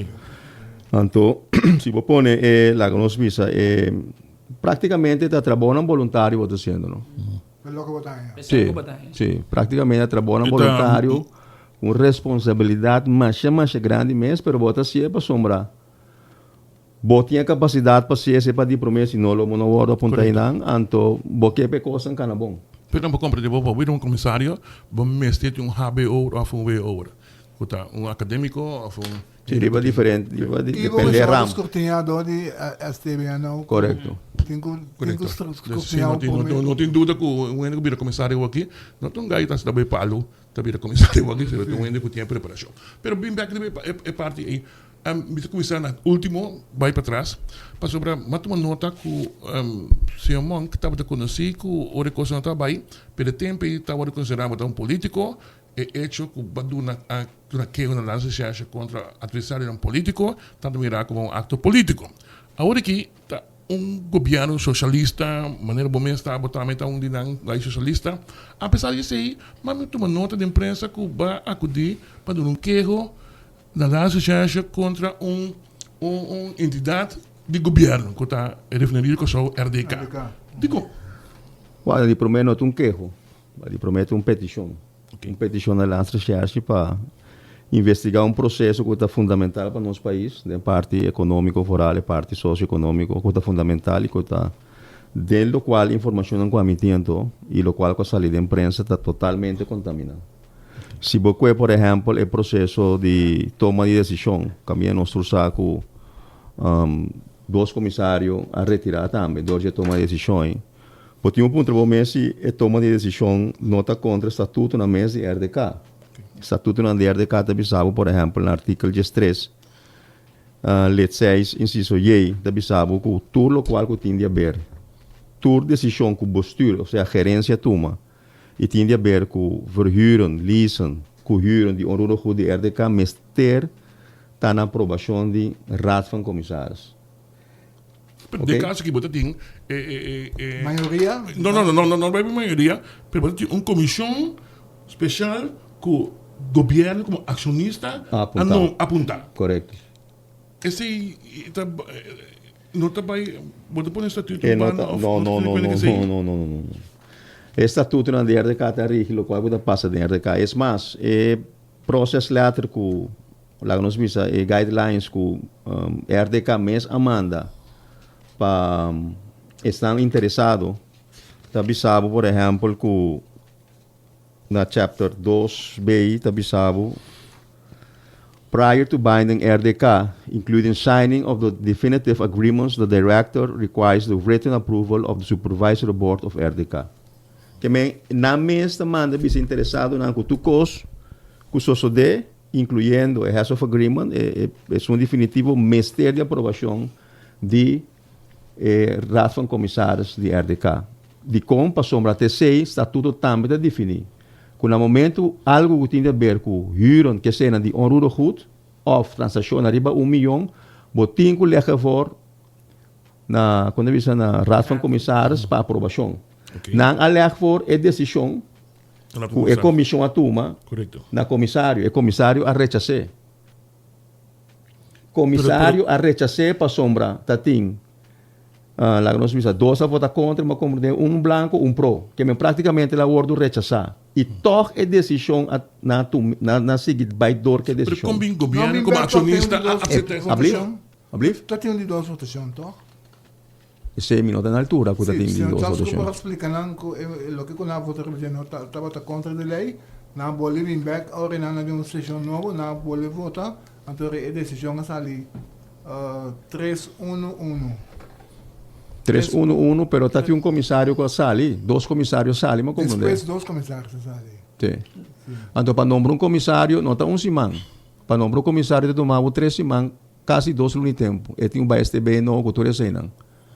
Speaker 5: Então, se você põe lá que nós visa, praticamente está trabalhando voluntário você sendo, não? Sim, sim, praticamente trabalhando voluntário com responsabilidade mais grande mesmo, pero você se é para sombrar. Você tem a capacidade para ser para de promessa, não lo não vou apontar aí não, então você é coisa que não bom.
Speaker 2: Pero não compreender, vou vir comissário, vamos mestre um HBO ou um VO. Acadêmico ou
Speaker 5: Seria diferente, depende do ramo.
Speaker 1: Escrutinado de STB,
Speaker 5: Correto.
Speaker 2: Não tem dúvida que o único vira comissário aqui, não tem gaita está bem palo, está vira comissário aqui, se tem único que tem preparação. Pero bem back é parte aí. Bisa começar na último, vai para trás, para sobre mata uma nota que o senhor Monk estava a conhecer que o recurso não estava aí, pelo tempo estava considerado um político, e hecho que baduna que uma lança contra adversário político, tanto mirar como um acto político. Agora que tá governo socialista, maneira como está botando um dinang lá socialista, apesar de ser, mas me toma nota de imprensa que vai acudir para dar queijo na associação contra entidade de governo que está referindo com o RDK. Digo,
Speaker 5: Well, ele promete um queijo, ele promete uma petição.
Speaker 2: Okay.
Speaker 5: Uma petição na associação para investigar um processo que é fundamental para nosso país, da parte econômica, foral, parte socioeconômica, que é fundamental e que está dentro do qual a informação não comitendo e do qual a saída da imprensa está totalmente contaminada. Se você, por exemplo, o processo de toma de decisão, caminha nosso saco, dois comissários a retirar também, dois de toma de decisão. Porque um ponto bom é se a toma de decisão não está contra o estatuto na mesa de RDK. O estatuto na RDK está bisado, por exemplo, no artigo 13, letra 6, inciso J, está bisado que tudo o qual que tem de haver, toda decisão que o bestuur, ou seja, a gerência toma, e tem de haver com verhuren, leasen, com huren de onroerige de RDK, mas ter está na aprovação de raad van commissaris.
Speaker 2: de caso que você tem
Speaker 1: Maioria?
Speaker 2: não vai maioria, mas você tem uma comissão especial que o governo como acionista a não apontar.
Speaker 5: Correto.
Speaker 2: Esse não está vai você põe estatuto
Speaker 5: não. O estatuto na RDK está rígido, qual que passa da RDK. É mais, é processo letter que lá nos visa e guidelines que RDK mês amanda para estão interessados, está bisabo, por exemplo, que na chapter 2b está bisabo prior to binding RDK, including signing of the definitive agreements, the director requires the written approval of the supervisory board of RDK. Que na mês manda bisa interessado na cutucos, que sosode, incluyendo o Heads of Agreement, é um definitivo mestre de aprovação de raad van commissaris de RDK. De como sombra TC, estatuto também está definido. Que no momento algo que tem a ver com huren que seja de onroerend goed of transação arriba 1 milhão, botinho que leva voor na quando visa na raad van commissaris para aprovação.
Speaker 2: Okay.
Speaker 5: Não alega voor a decisão que a comissão a toma na comissário, o comissário a rechazar. Comissário a rechazar para sombra tatim. Lá nós visa dois a votar contra, mas como tem um branco, um pro, que praticamente la ordo rechazar. E toch a decisão na seguinte baidor que a decisão.
Speaker 2: Como governo como acionista aceita essa
Speaker 5: decisão. Ablief?
Speaker 1: Está tendo de duas votações, toch?
Speaker 5: Esse minuto na altura que tem de duas
Speaker 1: votações.
Speaker 5: votações.
Speaker 1: Explicando o que na votação não estava contra a lei, na bola vir back, agora na uma sessão nova, na bola votar, então a decisão está ali 3-1-1.
Speaker 5: 3-1-1, pero está aqui um comissário que sali, dois comissários sali, mas como
Speaker 1: depois dois comissários sali.
Speaker 5: Sim. Então, para nombrar um comissário, não está semana. Para nombrar um comissário, tomava 3 semanas, quase 2 no tempo. E tem um BSTB no cultura não.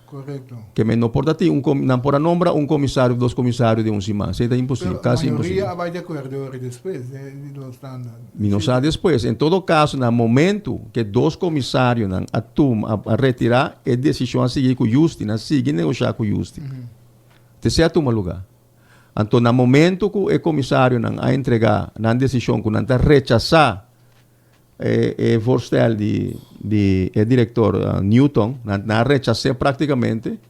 Speaker 1: Correto.
Speaker 5: Que não pode não pode nombrar um comissário, 2 comissários de 1 semana. Isso é impossível, quase impossível.
Speaker 1: A maioria vai de acordo depois, de dos standards.
Speaker 5: Não sabe depois. Em todo caso, no momento que 2 comissários a retirar, é decisão a seguir com o justi, a seguir negociar com o justi. Terceiro toma lugar. Então, no momento que o comissário a entregar na decisão que não está rechazar o voorstel de diretor Newton, não rechazar praticamente,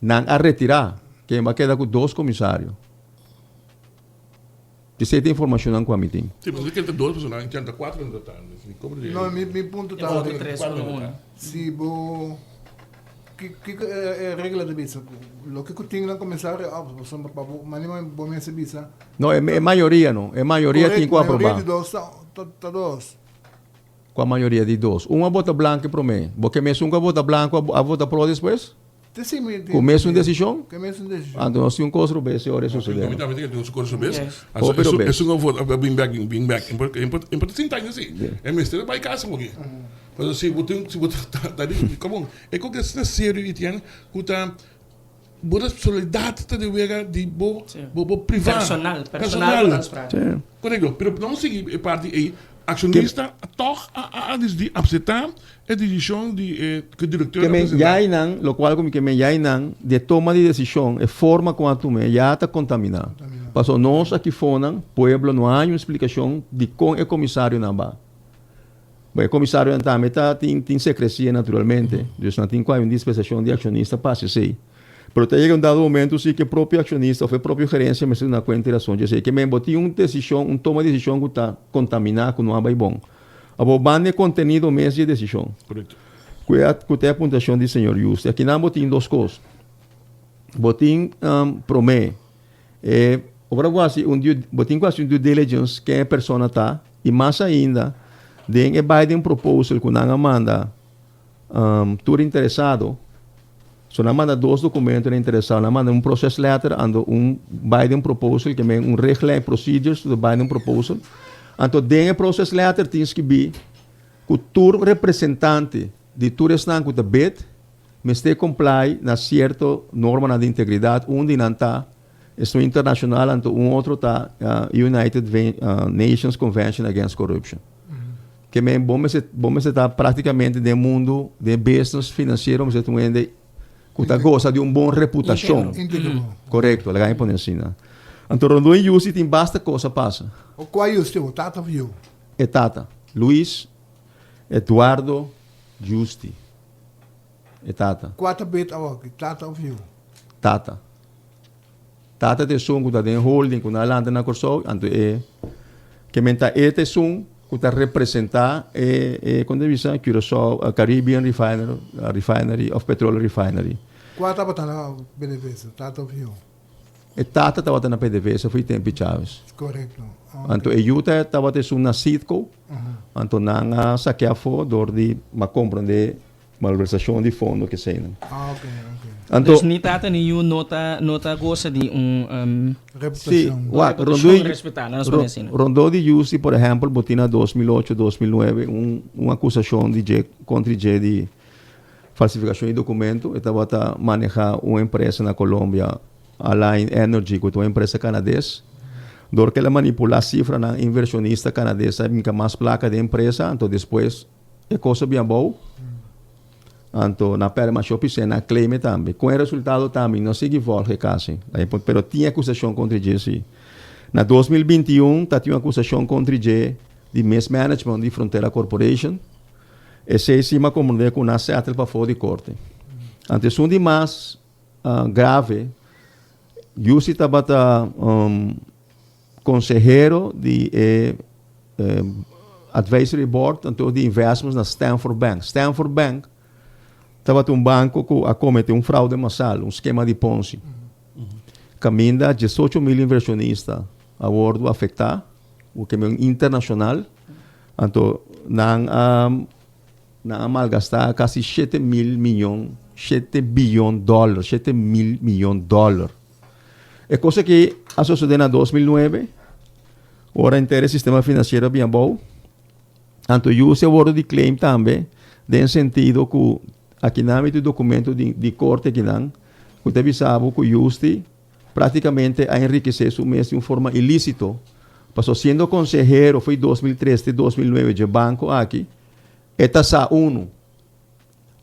Speaker 5: não a retirar, que vai quedar com 2 comissários. Você tem informação não com a meeting?
Speaker 2: Sim, mas tem 2 personagens, tem 4 no total.
Speaker 1: Não, meu ponto está
Speaker 4: voto 3-1-1.
Speaker 1: Se bo que regra de visa, o que tem na comissário, mas não vou me visa.
Speaker 5: Não, é maioria não, é maioria tem que aprovar.
Speaker 1: Maioria de 2.
Speaker 5: Com a maioria de 2. Uma vota branca para mim. Porque mesmo uma vota branca, a vota pro depois? Começa uma decisão?
Speaker 1: Começa uma decisão.
Speaker 5: Então, nós temos um coisa sobre esse hora suceder.
Speaker 2: Também tem um coisa sobre isso.
Speaker 5: Yes.
Speaker 2: Isso não vou bring back. Importante sim, tá assim. É mistério vai casa aqui. Mas se você tá ali, como é que isso é sério e tem que tá boa personalidade de ver de bo privado.
Speaker 4: Personal.
Speaker 2: Correto. Pero não seguir parte aí acionista toch die aceitar a decisão de que o diretor
Speaker 5: que me
Speaker 2: apresentar.
Speaker 5: ya nan, lo cual como que me ya nan de toma de decisión e forma como tu me ya está contaminado. Pasó nós aqui fonan, pueblo não há uma explicação de como é comissário na ba. O comissário também tem secrecia naturalmente, dus não tem qual uma dispensação de acionista passe sei. Pero chega um dado momento sim que o próprio acionista ou a própria gerência me se na conta razão de sei que me botou uma decisão, toma de decisão que está contaminado com não é bom. Abo bane contenido mês de decisão.
Speaker 2: Correto.
Speaker 5: Que é a apontação do senhor Justo. Aqui não botem duas coisas. Botem promê. Agora botem quase um due diligence que a pessoa está e mais ainda den Biden proposal que não manda tudo interessado. So não manda dois documentos interessados, não manda process letter ando Biden proposal que é regla procedures do Biden proposal. Então, den process letter tem que be que o tur representante de tur estão com o bid, mas te comply na certa norma de integridade, onde não está, é internacional, então outro está United Nations Convention Against Corruption. Que é bom, mas está praticamente no mundo de business financeiro, mas também que gosta de uma boa reputação. Correto, ela ganha por ensina. Então, Rondônia e Justi tem bastante coisa passa.
Speaker 1: O qual é o seu? Tata viu?
Speaker 5: É Tata. Luiz Eduardo Justi. É Tata.
Speaker 1: Quatro bet awak, Tata viu.
Speaker 5: Tata. Tata te som que tem holding que na landa na corso, anto que menta te som que tá representar quando visa Curaçao Caribbean Refinery of Petroleum Refinery.
Speaker 1: Quatro batana benefício, Tata viu.
Speaker 5: E Tata estava na PDVSA foi tempo Chaves.
Speaker 1: Correto.
Speaker 5: Anto Yuta estava te som na Citco. Anto nanga saqueafo dor de ma compreender malversação de fundo que sei.
Speaker 1: Ok.
Speaker 5: Anto
Speaker 4: Dus niet dat nenhum nota gosta de
Speaker 1: Reputação.
Speaker 5: Sim,
Speaker 4: reputação respeitada, nós vamos ensinar.
Speaker 5: Rondô de Justi, por exemplo, botina 2008, 2009, uma acusação contra de falsificação de documento. Estava a manejar uma empresa na Colômbia, Align Energy, que é uma empresa canadense. Dor que ela manipula a cifra na inversionista canadense, fica mais placa de empresa, então depois é coisa bem boa. Então, na Perma Shopping, na claim também. Com o resultado também, não se equivoca, quase. Mas tinha acusação contra Jesse. Na 2021, tinha uma acusação contra Jesse de mismanagement de Fronteira Corporation. Esse é cima como com na Seattle para fora de corte. Antes, um de mais grave, Jussi estava consejero de advisory board então, de investments na Stanford Bank. Stanford Bank estava um banco que cometeu fraude massal, esquema de Ponzi. Caminha 18 mil inversionistas a bordo afetar, o que é internacional. Então, não malgastar quase 7 bilhões de dólares. É coisa que sucedeu em 2009. Ora inteiro o sistema financeiro bem bom. Então, eu uso o bordo de claim também, no sentido que aqui na do documento de corte que não, que deve saber que o Justi praticamente a enriquecer su mês de uma forma ilícita. Passou sendo consejero, foi 2013 2009 de banco aqui, eta sa uno,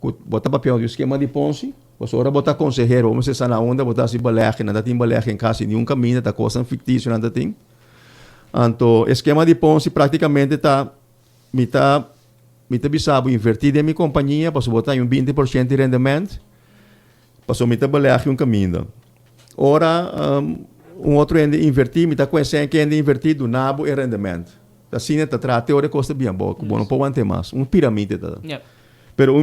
Speaker 5: que bota papel de esquema de Ponzi, passou ora botar consejero, vamos ser na onda, botar se balé, nada tem balé em casa, nenhum caminho, tá coisa fictícia, nada tem. Então, esquema de Ponzi praticamente me bisabo invertir em minha companhia, passou botar um 20% de rendimento, passou me balé um caminho. Ora, outro invertir, me conhecendo que ainda invertir do nabo e rendimento. Assim, trata teoria custa bem bom, que não pode ter mais, pirâmide.
Speaker 4: Yeah.
Speaker 5: Pero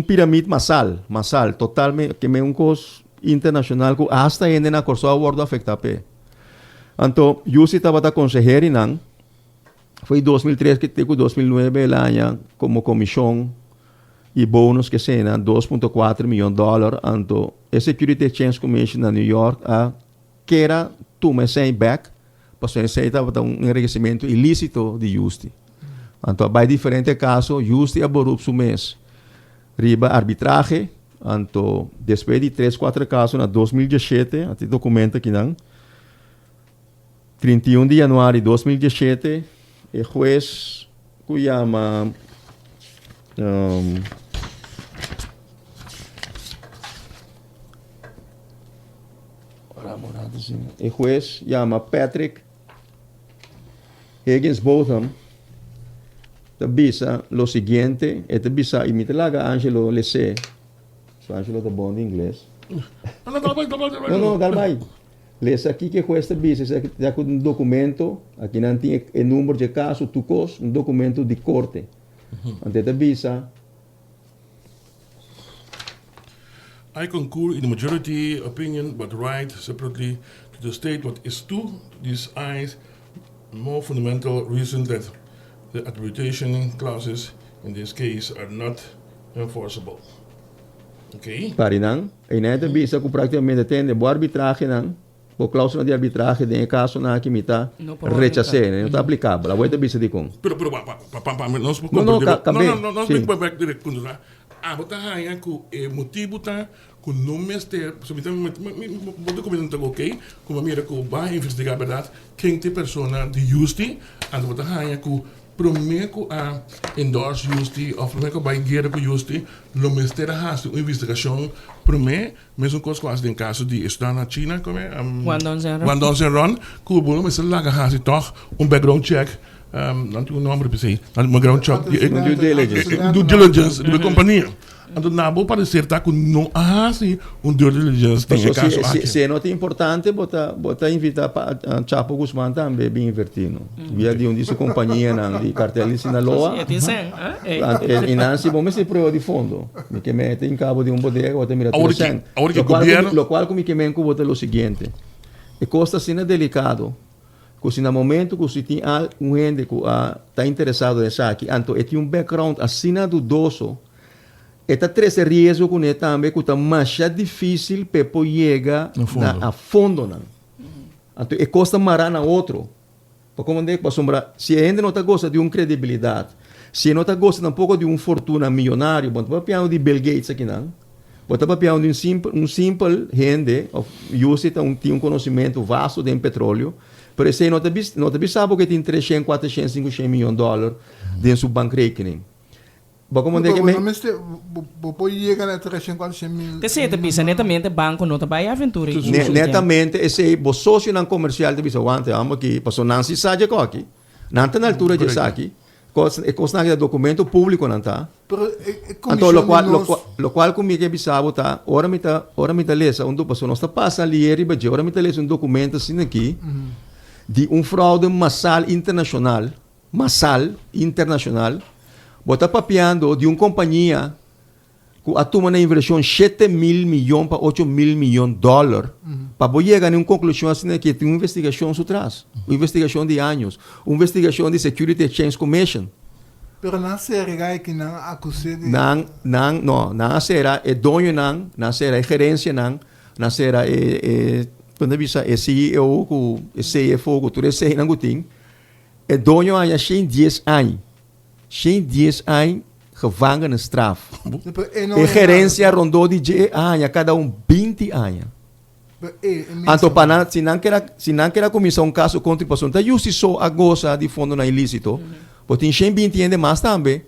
Speaker 5: pirâmide massal, totalmente, que é coisa internacional, que hasta ainda na corso a bordo afecta pé. Então, eu estava consejero e não, foi 2003 que teve 2009 el año como comissão e bônus que sena 2.4 milhões de dólares anto a Security Exchange Commission na New York que era toma sem back passou esse estava enriquecimento ilícito de Justi. Anto vai diferente caso Justi aborou su mês riba arbitraje anto depois de 3-4 casos na 2017 até documento aqui não 31 de janeiro de 2017 o juez que llama el juez llama Patrick Higgins Botham. Te visa lo siguiente, te visa y me te laga Angelo Lese. So Angelo está bom en inglés. No, Galvay. Les aqui que juez te visa, já com documento, aqui não tem o número de caso, tu cos, documento de corte. Ante te visa.
Speaker 2: I concur in the majority opinion, but write separately to the state what is to these eyes more fundamental reason that the arbitration clauses in this case are not enforceable. Okay?
Speaker 5: Parinang, e na te visa que praticamente tem de boa arbitragem não, por cláusula de arbitragem tem caso na que me tá
Speaker 4: Não pode
Speaker 5: rechazar, não está aplicável. A voita visa de com.
Speaker 2: Pero, não se pode não se pode back direct quando lá. Ah, bota hanya ku motivo tá com nome este, somente o documento tá ok, como mira ku vai investigar verdade quem te persona de justi, and bota hanya ku prometo a endorse justi ou prometo vai guiar ku justi, lo mistera has uma investigação promete mesmo coisa quase em caso de estar na China como Guangdong Zenron, ku bolo mas laga has toch background check. Não tenho o nome para dizer, um background check, due diligence de companhia. Então, não vou parecer que não há assim due diligence tem caso aqui.
Speaker 5: Se é nota importante, bota invitar para Chapo Guzmán também bem invertido. Via de onde sua companhia de cartel de Sinaloa. E Nancy, bom, se prova de fundo. Me que mete em cabo de bodega, bota mira tudo. Lo qual como que me bota o seguinte. E costa assim delicado. Que se no momento que você tem gente que está interessado nisso aqui, então tem background assim dudoso, está três risco com ele também que está mais difícil para chegar a fundo. Então, custa marar na outro. Para como é que sombra, se a gente não gosta de uma credibilidade, se não gosta tampouco de uma fortuna milionário, bom, para piano de Bill Gates aqui não. Bota para piano de um simples gente, use tem conhecimento vasto de petróleo. Pero se não te sabe que tem 300, 400, 500 milhões de dólares dentro do bankrekening. Mas como é que me...
Speaker 1: Pode chegar a 300, 400 mil...
Speaker 4: Te te bisa netamente banco não vai aventura.
Speaker 5: Netamente, esse o sócio não comercial te bisa, ante, amo que passou Nancy Sadia aqui. Não está na altura de aqui. É coisa de documento público não está. Então, lo qual comigo é bisabo tá, ora me tá lesa, onde passou nós tá passa ali, ora me tá lesa documento assim aqui. De fraude massal internacional, bota papiando de companhia que atuma na inversão 7 mil milhões para 8 mil milhões de dólares, para chegar a uma conclusão assim que tem uma investigação por trás, uma investigação de anos, uma investigação de Security Exchange Commission.
Speaker 1: Pero não será que não acusei de...
Speaker 5: Não será, é dono não será, é gerência não será, quando bisa é CEO, é CFO, que tudo é sei não tem, é dono há 10 anos. 10 anos gevangen straf. E gerência rondou de 10 anos, cada 20 anos. Então, se não quer começar um caso contra a pessoa, está justo a goza de fundo na ilícito, porque tem 20 anos mais também,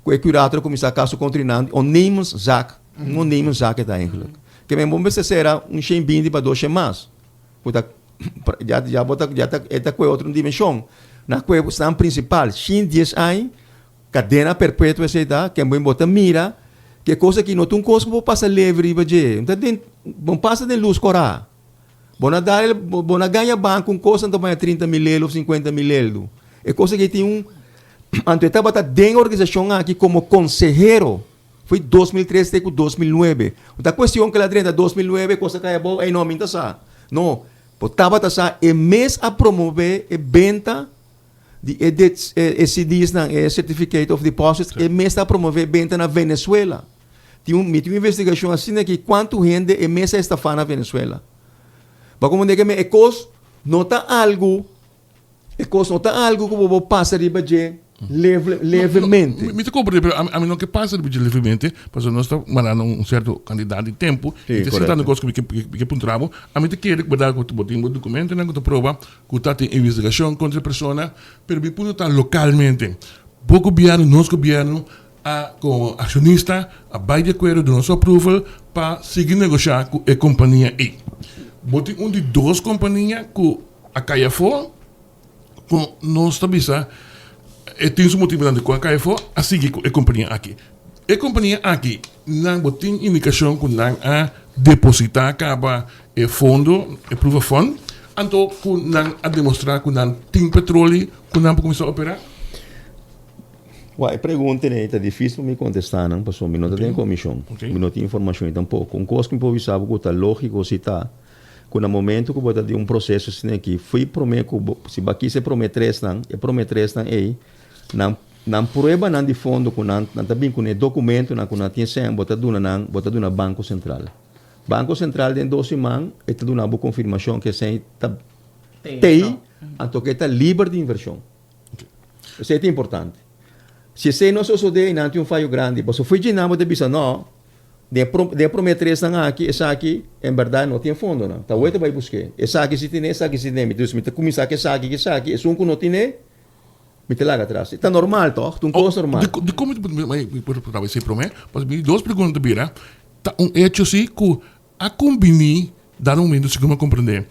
Speaker 5: que o curator começar caso contra o nemens zaak, não nemens zaak é eigenlijk. Que me bom se será 20 para 2 mais. Já está com outra dimensão. Na questão principal, 10 anos, cadena perpétua se dá, que é bom botar mira, que coisa que não tem coisa que passa livre e bom passa de luz corá. Bom ganha banco coisa também 30 mil euros, 50 mil euros. É coisa que tem antes estava dentro da organização aqui como conselheiro. Foi 2003 até 2009. A questão que ela dentro de 2009, coisa que é boa, é não minta sa. Não, estava tá é mês a promover a venda de esse diz na Certificate of Deposits, é mês a promover a venda na Venezuela. Tem uma investigação assim que quanto gente é mês está na Venezuela. Mas como digo, é coisa nota algo que vou passar de levemente.
Speaker 2: Mi te compreendo, pero a mim não que passa levemente, porque nós estamos mandando certo quantidade de tempo,
Speaker 5: Sim,
Speaker 2: e te
Speaker 5: correto.
Speaker 2: sentando coisas que puntravo, a mim te quer que dar que botar um documento, que te prova, que está em investigação contra a pessoa, pero me punta localmente. O governo, nosso governo, com acionista, vai de acordo do nosso approval para seguir negociar com a companhia E. Botem de duas companhias que a caia for, com nós tabisa, e tem um motivo de qual caia for, a seguir com a companhia aqui. A companhia aqui não botem indicação que não a depositar acaba o fundo, o proof of fund, então que não a demonstrar que não tem petróleo, que não começar a operar.
Speaker 5: Uai, pergunta, né? Tá difícil para me contestar, não? Passou, me não tem comissão,
Speaker 2: Ok.
Speaker 5: me não tem informação tampouco. Um coisa que me pode saber que tá lógico se tá, que no momento que você tem processo assim aqui, foi prometo, se aqui se prometres não, e prometres não aí, não prueba não de fundo, que não também com documento, não que não tem sem, você dá banco central. Banco central tem 12 man, e te dá uma confirmação que sem tem, então que está livre de inversão. Isso é importante. Se você não se odeia, não tem falho grande. Mas se foi de nada, você não, de prometer essa aqui, em verdade, não tem fundo, não. Então, você vai buscar. Essa aqui, se tem, essa aqui, se tem. Então, se você começar com essa aqui, esse um que não tem, me te larga atrás. Está normal, toch? É coisa normal.
Speaker 2: De como você promete, mas me duas perguntas, Bira. Tá hecho assim que a combini, dá momento, se como compreender,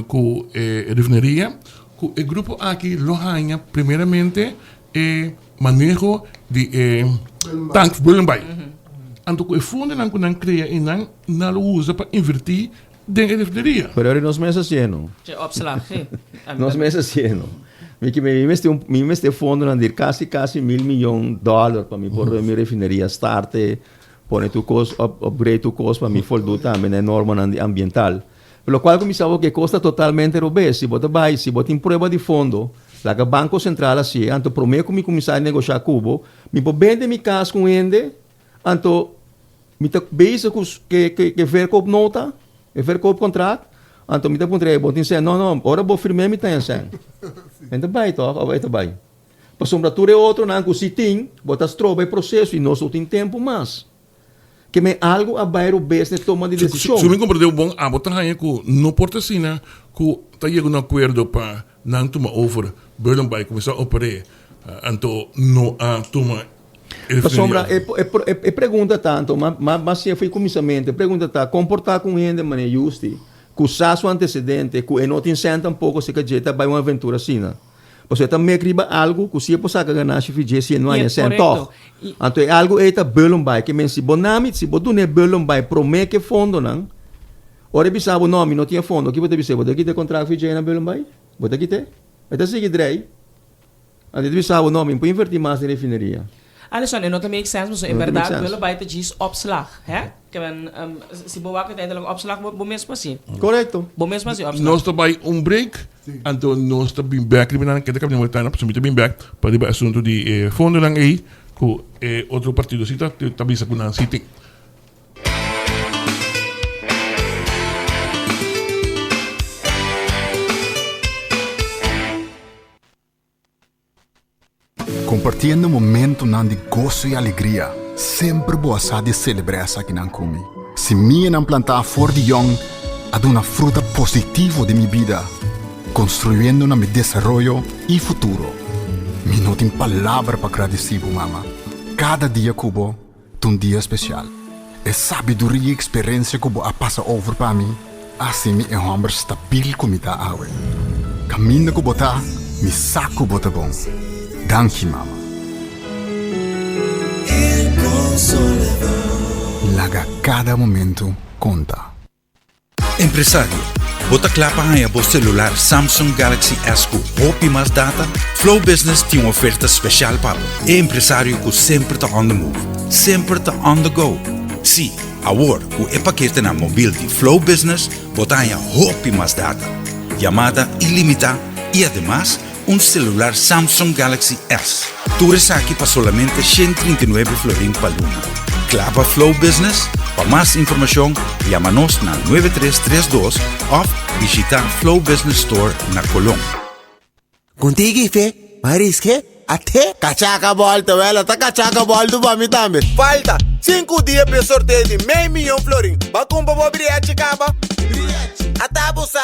Speaker 2: com a refineria, que o grupo aqui, Lohanha, primeiramente, manejo de tanques Bullenbay. Então, o fundo não cria e não usa para invertir dentro da refineria.
Speaker 5: Pero nós mesmos assim,
Speaker 4: Je opslag, hè?
Speaker 5: nós mesmos assim. Me investe fundo não dir quase $1.000 milhões para me pôr minha refineria starte, pôr tu cost, upgrade tu cost para me foldu também na norma ambiental. Pelo qual começava que custa totalmente robês. Se você vai, se você tem prova de fundo, lá que o Banco Central assim, então prometo que me começar a negociar cubo, me pode vender minha casa com ele, então me tá base que verkoop nota, verkoop contrato, então me tá contrato, vou dizer não, agora vou firmar me tem assim. Então vai toch, vai vai. Para sombra é outro, não que se tem, botas trova o processo e nós não tem tempo mais. Que me algo a bairro best toma de decisão.
Speaker 2: Se me compreendeu bom, a botar aí que não porta assim, que está chegando um acordo para não tomar over, Bullenbay começar a operar, então não tomar.
Speaker 5: A sombra é pergunta tanto, mas se foi começamento, pergunta tá comportar com ele de maneira justa, que o saço antecedente, que não tem senta um pouco se que jeta vai uma aventura assim, né? Você também escreve algo que se você ganhar se fizer se não é sento. Então é algo é Bullenbay que men se bonami, se bodo ne Bullenbay promete que fundo não. Ora bisabo nome não tinha fundo, que você bisabo daqui de contrato fizer na Bullenbay? Você aqui te? Até seguir drei. Ande bisabo nome, para invertir mais na refineria.
Speaker 4: Alisson, en dat makes sense, maar in
Speaker 5: Dat
Speaker 4: verdad
Speaker 5: makes sense.
Speaker 4: willen bij het is opslag, hè? Si bewaken uiteindelijk opslag, bom mesmo assim.
Speaker 5: Correto.
Speaker 4: Bom mesmo assim, opslag.
Speaker 2: Nós também break, então nós também back, que tem que estar para também back, para o assunto de fundo lang aí, com outro partido cita, também sa kunang sitting.
Speaker 6: Compartindo momento não de gozo e alegria. Sempre boa de celebrar essa que não come. Se minha não plantar for de young, há uma fruta positiva de minha vida, construindo meu desenvolvimento e futuro. Me não tem palavra para agradecer, mama. Cada dia cubo é um dia especial. É sabedoria e experiência que a passa over para mim, assim me é um homem stabil como está awe. Caminho que botar, me saco bota bom. Danke, mama. Laga cada momento conta.
Speaker 7: Empresário, bota clapa aí a celular Samsung Galaxy S com hope mais data. Flow Business tem uma oferta especial para o empresário que sempre está on the move, sempre está on the go. Sim, agora com o paquete na mobile de Flow Business, bota aí a hope mais data, chamada ilimitada e además celular Samsung Galaxy S. Tu aqui para solamente 139 florin para luna. Clava Flow Business. Para mais informação, chama-nos na 9332 ou visita Flow Business Store na Colón.
Speaker 8: Contigo, Fé, Marisque, Até cachaca volta, ela tá cachaca volta pra mim também. Falta 5 dias para sorteio de meio milhão florim. Vai comprar o bilhete, caba. Até a bolsa.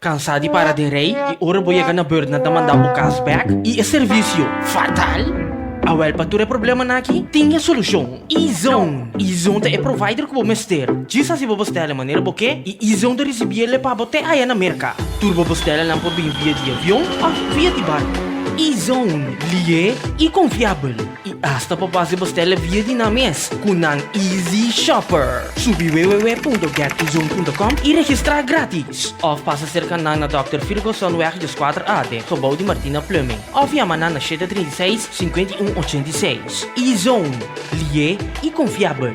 Speaker 4: Cansado de parar de rei e ora vou chegar na bird na mandar o cashback e o serviço fatal? Awel, para tu problema aqui, tem a solução. E-Zone. E-Zone é provider que vou mester. Diz assim, vou bestar a maneira porque e E-Zone de receber ele para botar aí na merca. Tu vou bestar não pode vir via de avião ou via de barco. E-Zone, lié e confiável. E hasta para fazer bestar via de na mes, com an Easy Shopper. Subi www.getezone.com e registrar grátis. Of passa cerca na Dr. Ferguson Weg de 4AD, gebouw de Martina Plumbing. Of ja na 736 5186. E-Zone, lié e confiável.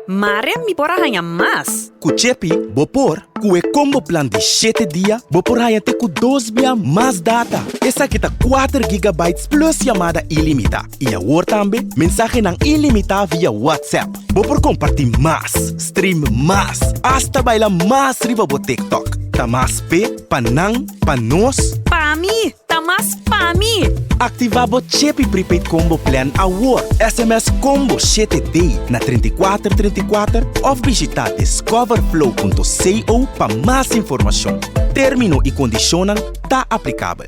Speaker 9: Mare mi pora hanya mas.
Speaker 8: Ku chepi, bopor, ku e combo plan de 7 dias, bopor haya te ku 2 via mais data. Essa kita 4 gigabytes plus chamada ilimitada. E a word também, mensagem não ilimitada via WhatsApp. Bopor compartilhar mais, stream mais, hasta bailar mais riba bo TikTok. Ta mais pe, panang, panos.
Speaker 9: Pa mi, tamas pa mi.
Speaker 8: Activar o Chepi Prepaid Combo Plan Award SMS Combo 7D na 3434 ou visitar discoverflow.co para mais informação. Termino e condicionam tá aplicável.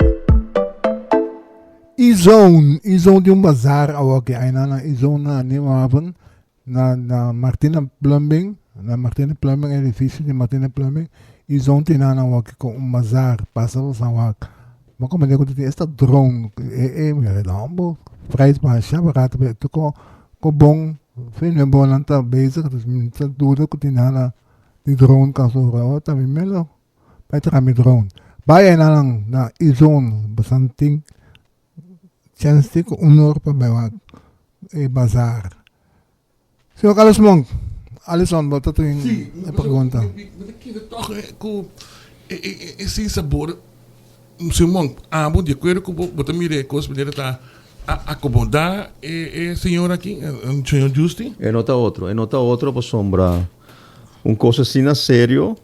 Speaker 1: E-Zone de um bazar awak ay na E-Zone na Nimaban na Martina Plumbing edifício de Martina Plumbing. E-Zone tinana awak ko bazar passa o awak. Maar kom maar dit is dat drone me lambo prijs baixo barato tu ko bom fino bom não tá bezig dus minta tudo que tinha de drone caso tá melo vai ter a drone vai na E-Zone bastante chance com honor para bewa e bazar. Senhor Carlos Monk, Alisson, bota tu em pergunta.
Speaker 2: Toch esse sabor Simão, bom de acordo com o Botamire, coisa maneira tá acomodar senhor aqui, senhor Justi?
Speaker 5: É nota outro por sombra. Coisa assim na sério,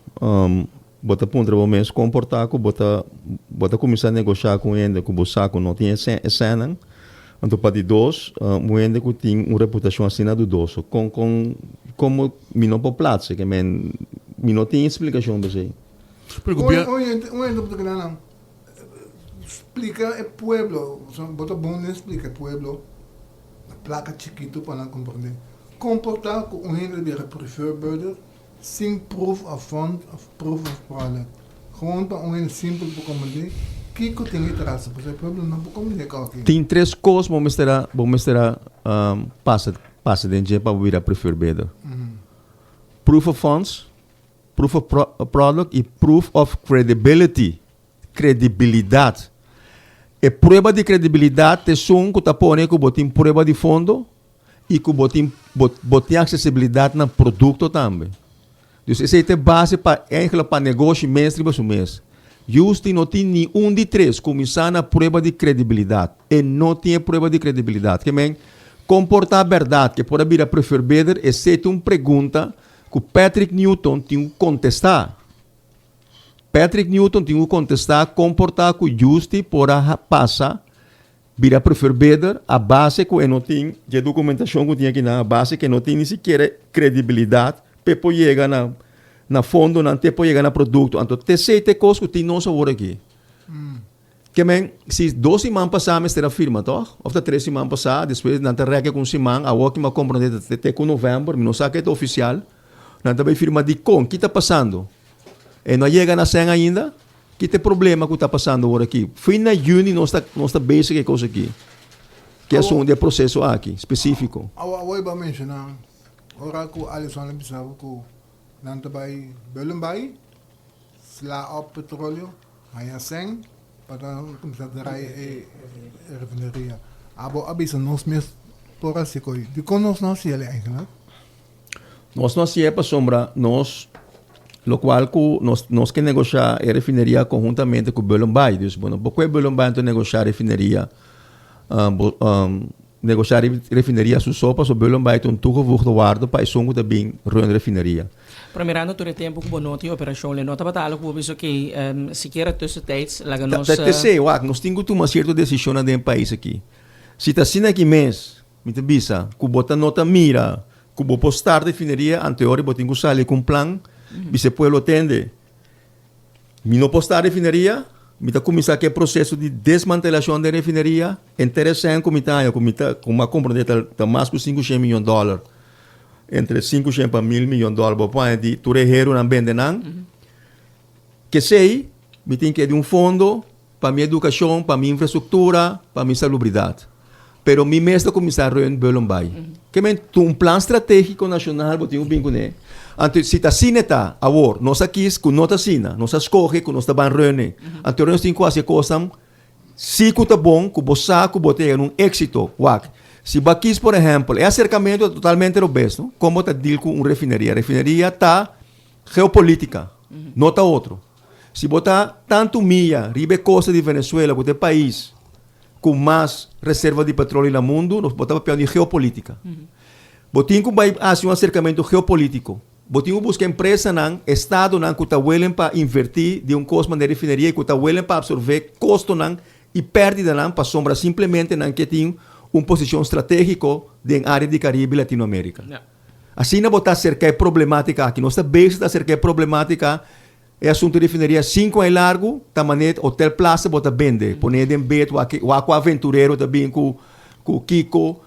Speaker 5: bota pontra o mês comportar com bota começar a negociar com ele, com o saco não tinha cena. Então para de dois, o ele que tem uma reputação assim na do dois, como me não pode placer, que me não tem explicação para isso.
Speaker 1: Explica el pueblo, bota bom explica el pueblo, la placa chiquito para compreender. Comportar com um hele weer prefer burger, sem proof of fund of proof of product. Gewoon para um hele simples para compreender. Que tem que trazer, porque o pueblo não pode compreender aqui.
Speaker 5: Tem 3 coisas vamos ter passa dentro para vir a prefer burger. Proof of funds, proof of product e proof of credibility. Credibilidade. E prova de credibilidade é só que está pondo que botem prova de fundo e que botem acessibilidade no produto também. Então, essa é a base para negócio mês para o mês. Justo não tem nenhum de 3 começar na prova de credibilidade. E não tem prova de credibilidade. Que bem, comportar a verdade, que pode vir a preferir, exceto uma pergunta que o Patrick Newton tem que contestar. Patrick Newton tinha que contestar, comportar com justi por a passa, vir a preferir a base que não tem, de documentação que tinha aqui na base que não tem nem sequer credibilidade, para chegar na fundo, não tem para chegar no produto. Então, tem coisas que tem não sabor aqui. Que bem, se 2 semanas passadas, será firma, toh? Ou 3 semanas passadas, depois, não tem regra com semana, a outra compreende até com novembro, não sabe que é oficial, não tem firma de o que está passando. E não chega na cena ainda, que tem problema que está passando agora aqui. Fim de junho não está basic a coisa aqui. Que é um de processo aqui, específico.
Speaker 1: Eu vou mencionar, agora que o Alisson pensava que não está bem, Belém vai, slá ao petróleo, aí a 100, para começar a dar a refineria. Abo abisa nós mesmos por assim coi. De como nós se ele eigenlijk?
Speaker 5: Nós não se é para sombra, lo qual nós que negociar a refineria conjuntamente com o Belém Bay. Então, bueno, porque o Belém Bay negociar a refineria negociar refineria su sopa, so belum bij een toegevoegde waarde para zongo de bing run refineria.
Speaker 4: Pero mirando todo el tiempo que noti operación, le nota batalo que visto que siquiera tussentijds laga nos
Speaker 5: Te sei, wak, nós temos que tomar certa decisão no país aqui. Se tá sendo aqui mês, me te bisa, que bota nota mira, que vou postar refineria anterior, botinho que sale com plan, se pueblo atende. Me não postar refineria, me tá começar aquele processo de desmantelação da refineria, interessante como tá, com uma compra de mais de $500 milhões. Entre 500 para $1,000 milhões, para de tu reheiro não vende não. Que sei, me tem que de fundo para minha educação, para minha infraestrutura, para minha salubridade. Pero mi mestre comissário em Belombai. Que men plano estratégico nacional botinho bem com ele. Antes se tá sineta, agora nós aqui com nota sina, nós escolhe com nós ban reune. Antes nós tem quase coisa se que tá bom, que bossa que botei um êxito, wak. Se Baquis, por exemplo, é acercamento totalmente obeso, como está deal com uma refineria. A refineria está geopolítica, não está outro. Se botar tanto milha, ribe costa de Venezuela, que é país com mais reserva de petróleo no mundo, nós botamos papel de geopolítica. Botinho vai fazer um acercamento geopolítico. Botinho busca empresa, não, Estado, não, que está willing para invertir de um custo de refineria, que está willing para absorver custo, não, e pérdida, não, para sombra simplesmente, não, que tem uma posição estratégica na área de Caribe e Latinoamérica. Yeah. Assim, não botar cerca de problemática aqui. Nossa base está cerca de problemática é assunto de refineria 5 anos largo, tamanho hotel plaza bota vende, poner em beto, o aventureiro também com Kiko,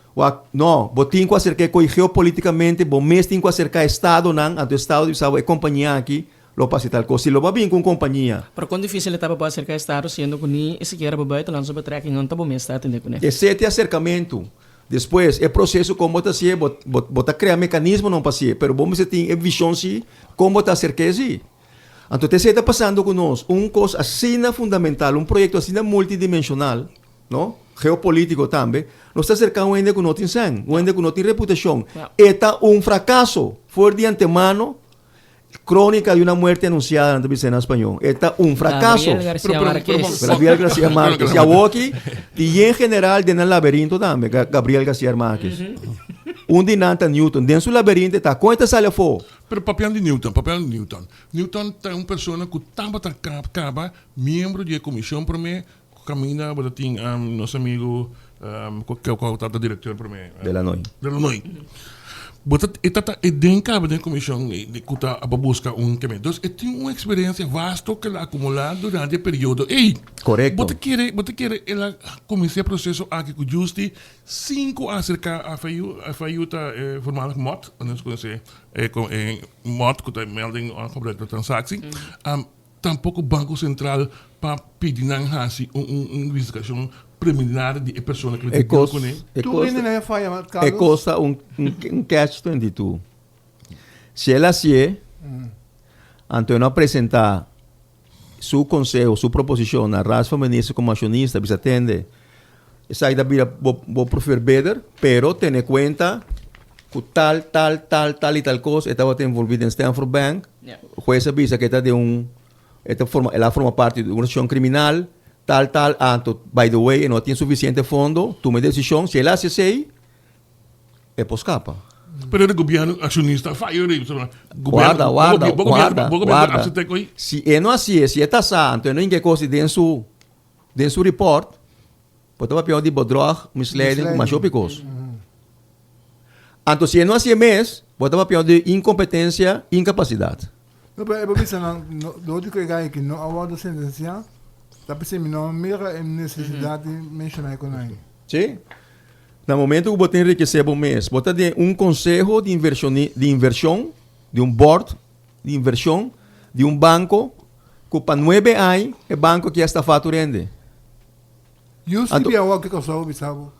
Speaker 5: não, botinho acerca com geopoliticamente, bom mês tem que acerca Estado não, a do Estado de companhia aqui. Lo passa tal coisa, se lo va bem com companhia.
Speaker 4: Pero quão difícil estava para acercar Estado, sendo que nem sequer a babai lançou para tracking, não estava bem está atender com ele.
Speaker 5: Esse acercamento, depois, é processo como bota se, bota criar mecanismo não passa, pero bom você tem visão se como bota acercar se. Então, você está passando conosco coisa assim fundamental, projeto assim multidimensional, não? Geopolítico também. Nós está acercando ainda que não tem sangue, ainda que não tem reputação. Está fracasso, for de antemano. Crónica de una muerte anunciada en español. Está un fracaso. Gabriel García Márquez. Y aquí, y en general, en el laberinto también, Gabriel García Márquez. Un dinanta Newton. Dentro del laberinto está, ¿cuánto sale afuera?
Speaker 2: Pero papel de Newton. Newton é uma pessoa que acaba membro da comissão para mim, camina, tem nosso amigo, que é o diretor para mim. Delanoy. Bota etata edenka ba den comissão de kuta a busca caminho. Então, tem uma experiência vasta que ela acumulada durante o período.
Speaker 5: Correto.
Speaker 2: Bota querer ela comecei o processo aqui com justi 5 acerca a faiuta formal MOT, nós conhece MOT que está melding aan complete transactie. Tampouco Banco Central para pedir uma investigação preliminar de pessoa que
Speaker 1: tu ainda não é falha, Carlos?
Speaker 5: É costa catch-22. Se ela se então apresentar seu conselho, sua proposição na raça feminista como acionista, você atende, essa aí vou preferir better, pero ten em conta que tal e tal coisa estava envolvida em Stanford Bank, jueza avisa que está de ela forma parte de uma ação criminal, tal, by the way, não tem suficiente fundo, toma decisão, se ela hace sei, é por escapa.
Speaker 2: Pero o governo acionista falhou,
Speaker 5: guarda. Se é não assim, se é taxado, então não tem coisa dentro report, pode ter pior de bedrog, misleiding, mas eu picos. Então se é não assim mesmo, pode ter pior de incompetência, incapacidade.
Speaker 1: Não, pero bisa não digo que não há uma sentença. Tapi se não mira a necessidade de mencionar com ele.
Speaker 5: Sim. No momento que você enriquecer um mês, você tem conselho de inversão, de board de inversão, de banco, que para 9 anos é banco que está faturando.
Speaker 1: Eu sabia o que eu bisabo.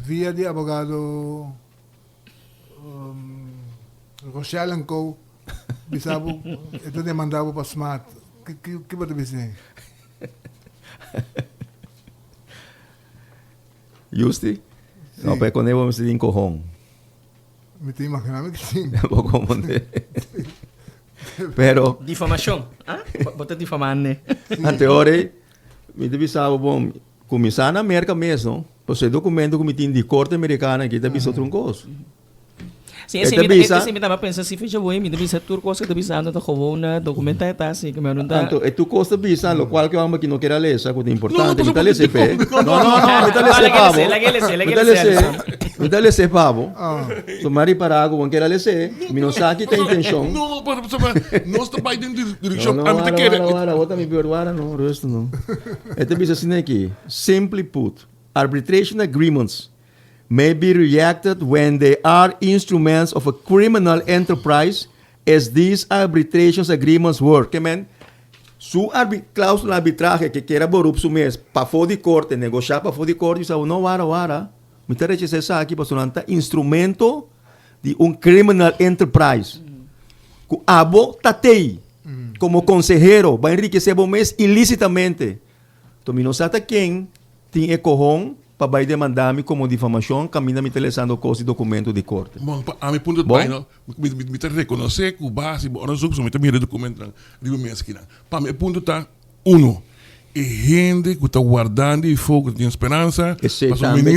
Speaker 1: Via de advogado Rochelle & Co. Bisabo, ito demandado para Smart. Que pode dizer?
Speaker 5: Justi? Não, para quando eu vou me encojão.
Speaker 1: Me tem imaginado que sim.
Speaker 5: Vou comandar. Pero...
Speaker 4: Difamação. Bota difamar, né?
Speaker 5: Anteore, me deve saber, bom, começar na América mesmo, você documento que tem de corte americana que tá bisa truncos.
Speaker 4: Sim, sim, me tava pensando se fecha boi, me bisa turcos que tá bisa não tá na documenta tá assim, que me não tá.
Speaker 5: Então, tu custa bisa, lo qual que vamos que não quer ler, sabe que é importante,
Speaker 2: Não,
Speaker 5: me tá ler CP. Não, me tá ler CP, pavo. So mari para algo, não quer ler CP, me não sabe que tem intenção.
Speaker 2: Não, não está para dentro da direção.
Speaker 5: Não, outra me perdoara, não, resto não. Esta bisa assim aqui, simply put, arbitration agreements may be rejected when they are instruments of a criminal enterprise as these arbitration agreements were. Que man, su cláusula arbitraje que quiera borup su mes para fora de corte, negociar para fora de corte, dice, no, vara, me está rechazando essa aqui, para sonanta instrumento de un criminal enterprise. Que abo tatei, como consejero, va a enriquecer o mês ilicitamente. Então, não sabe quem tem ecorrão para vai demandar-me como difamação, caminha me utilizando coisa de documento de corte.
Speaker 2: Bom, a mim ponto bem, não, me te reconhecer que o base, bom, nós somos me mira documento de uma esquina. Para mim ponto tá e gente que está guardando e fogo de esperança.
Speaker 5: Esse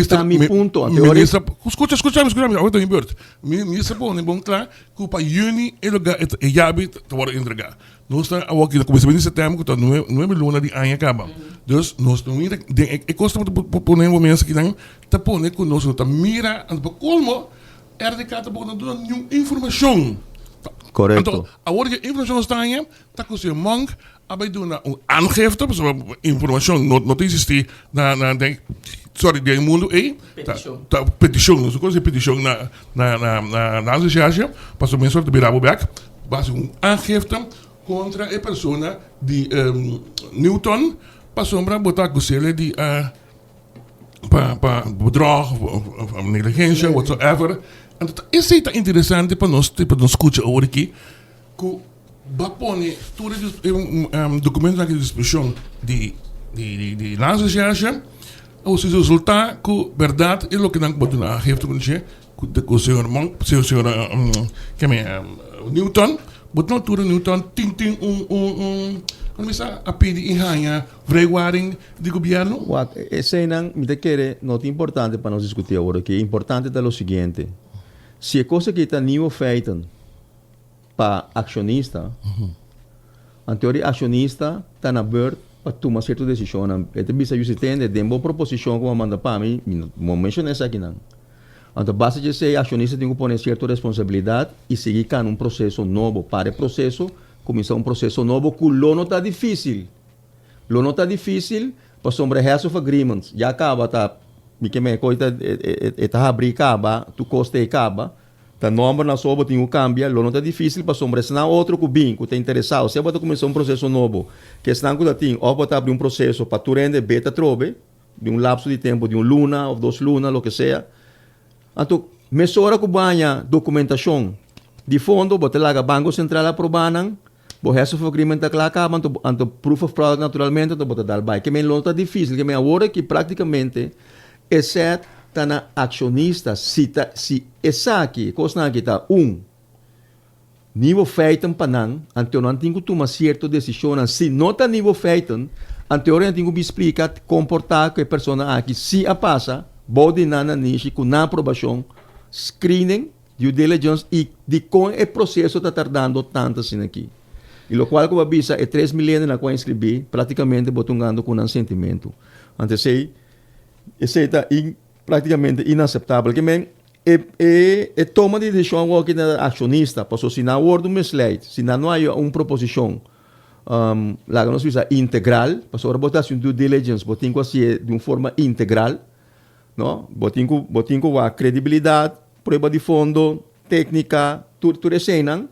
Speaker 5: tá mi ponto, a teoria.
Speaker 2: Escuta, agora em Bert. Ministro bom claro que para juni e jabi te worden entregar. Nós está a aqui começa em setembro, que está 9 luna de ano acaba. Dus nós não mira, e costa por nem momentos que não tá pone que nós não tá mira, and para colmo de cada pouco não nenhuma informação.
Speaker 5: Correto.
Speaker 2: Então, agora que a informação está aí, tá com seu monk, abai doen een aangifte, informatie notities die de mundo petition, dus ik was een petition na associatie, pas op een soort biraboback, was een aangifte contra een persoon die Newton, pas sombra botak gusele die pa bedrag of negligentie, whatsoever. En dat is het interessante para nós escutar hoje aqui, que bapone tudo documentos à disposição de la associação, ou se resulta que verdade é o que não pode dar aangifte com o senhor Newton, botou tudo Newton tem como a pedir inhanha vrijwaring de governo.
Speaker 5: Esse é não é importante para nós discutir agora, que é importante é o seguinte, se a coisa que está nível feita para acionista, a teoria acionista está na beira para tomar certa decisão. Este bisa você tem de uma proposição como manda para mim, não mencionei isso aqui não. Então, basta dizer acionista tem que pôr certa responsabilidade e seguir com um processo novo. Para o processo, começar um processo novo que não está difícil. Não está difícil para sobre heads of agreements. Já acaba, tá? Que me coisa está abrir acaba, tu custa acaba. Tá nome na soba tem o cambia, não está difícil para sombra, senão outro que bem, que está interessado, se você começar um processo novo, que senão que tem, ou pode abrir um processo para tu render beta trobe, de um lapso de tempo de luna ou 2 lunas, o que seja. Então, mesora que banha documentação de fundo, bote lá Banco Central aprobando, o resto do agreement está acaba, então proof of product naturalmente, então bote dar by, que me não está difícil, que me agora que praticamente exceto tá na acionista, se essa aqui, coisa aqui tá nível feito para então não tem que tomar certa decisão, se não tá nível feito, então não tem que explicar, comportar que a pessoa aqui, se a passa, pode nana nisso, com na aprovação, screening, due diligence, e de com o processo está tardando tanto assim aqui. E o qual que eu avisa é 3 milhões na qual inscrevi, praticamente botungando com um sentimento. Então, esse está praticamente inaceitável. Que toma de decisão aqui na acionista, porque se não houver um slide, se não há uma proposição lá que nós visa integral, para a votação due diligence, botinho assim de uma forma integral, não? Botinho a credibilidade, prova de fundo, técnica, tudo cena.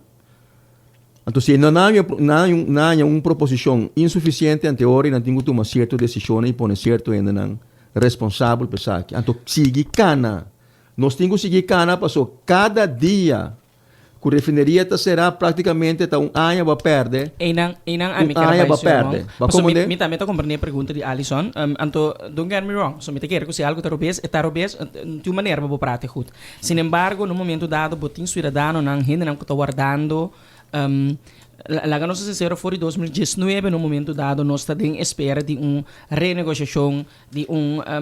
Speaker 5: Então, se não há uma proposição insuficiente ante hora, não tem que tomar certa decisão e pôr certo ainda não responsável por isso aqui. Então, siga cana. Nós temos que seguir cana, passou cada dia que a refineria será praticamente um ano para perder.
Speaker 4: Para perder. Me também estou compreendendo a pergunta de Alison. Então, don't get me wrong. So, me quero que se algo está robês, de uma maneira para pratar goed. Sin embargo, no momento dado, botin cidadano não ainda não está guardando Laga nosso sincero, foi em 2019, no momento dado, nós estamos em espera de renegociação de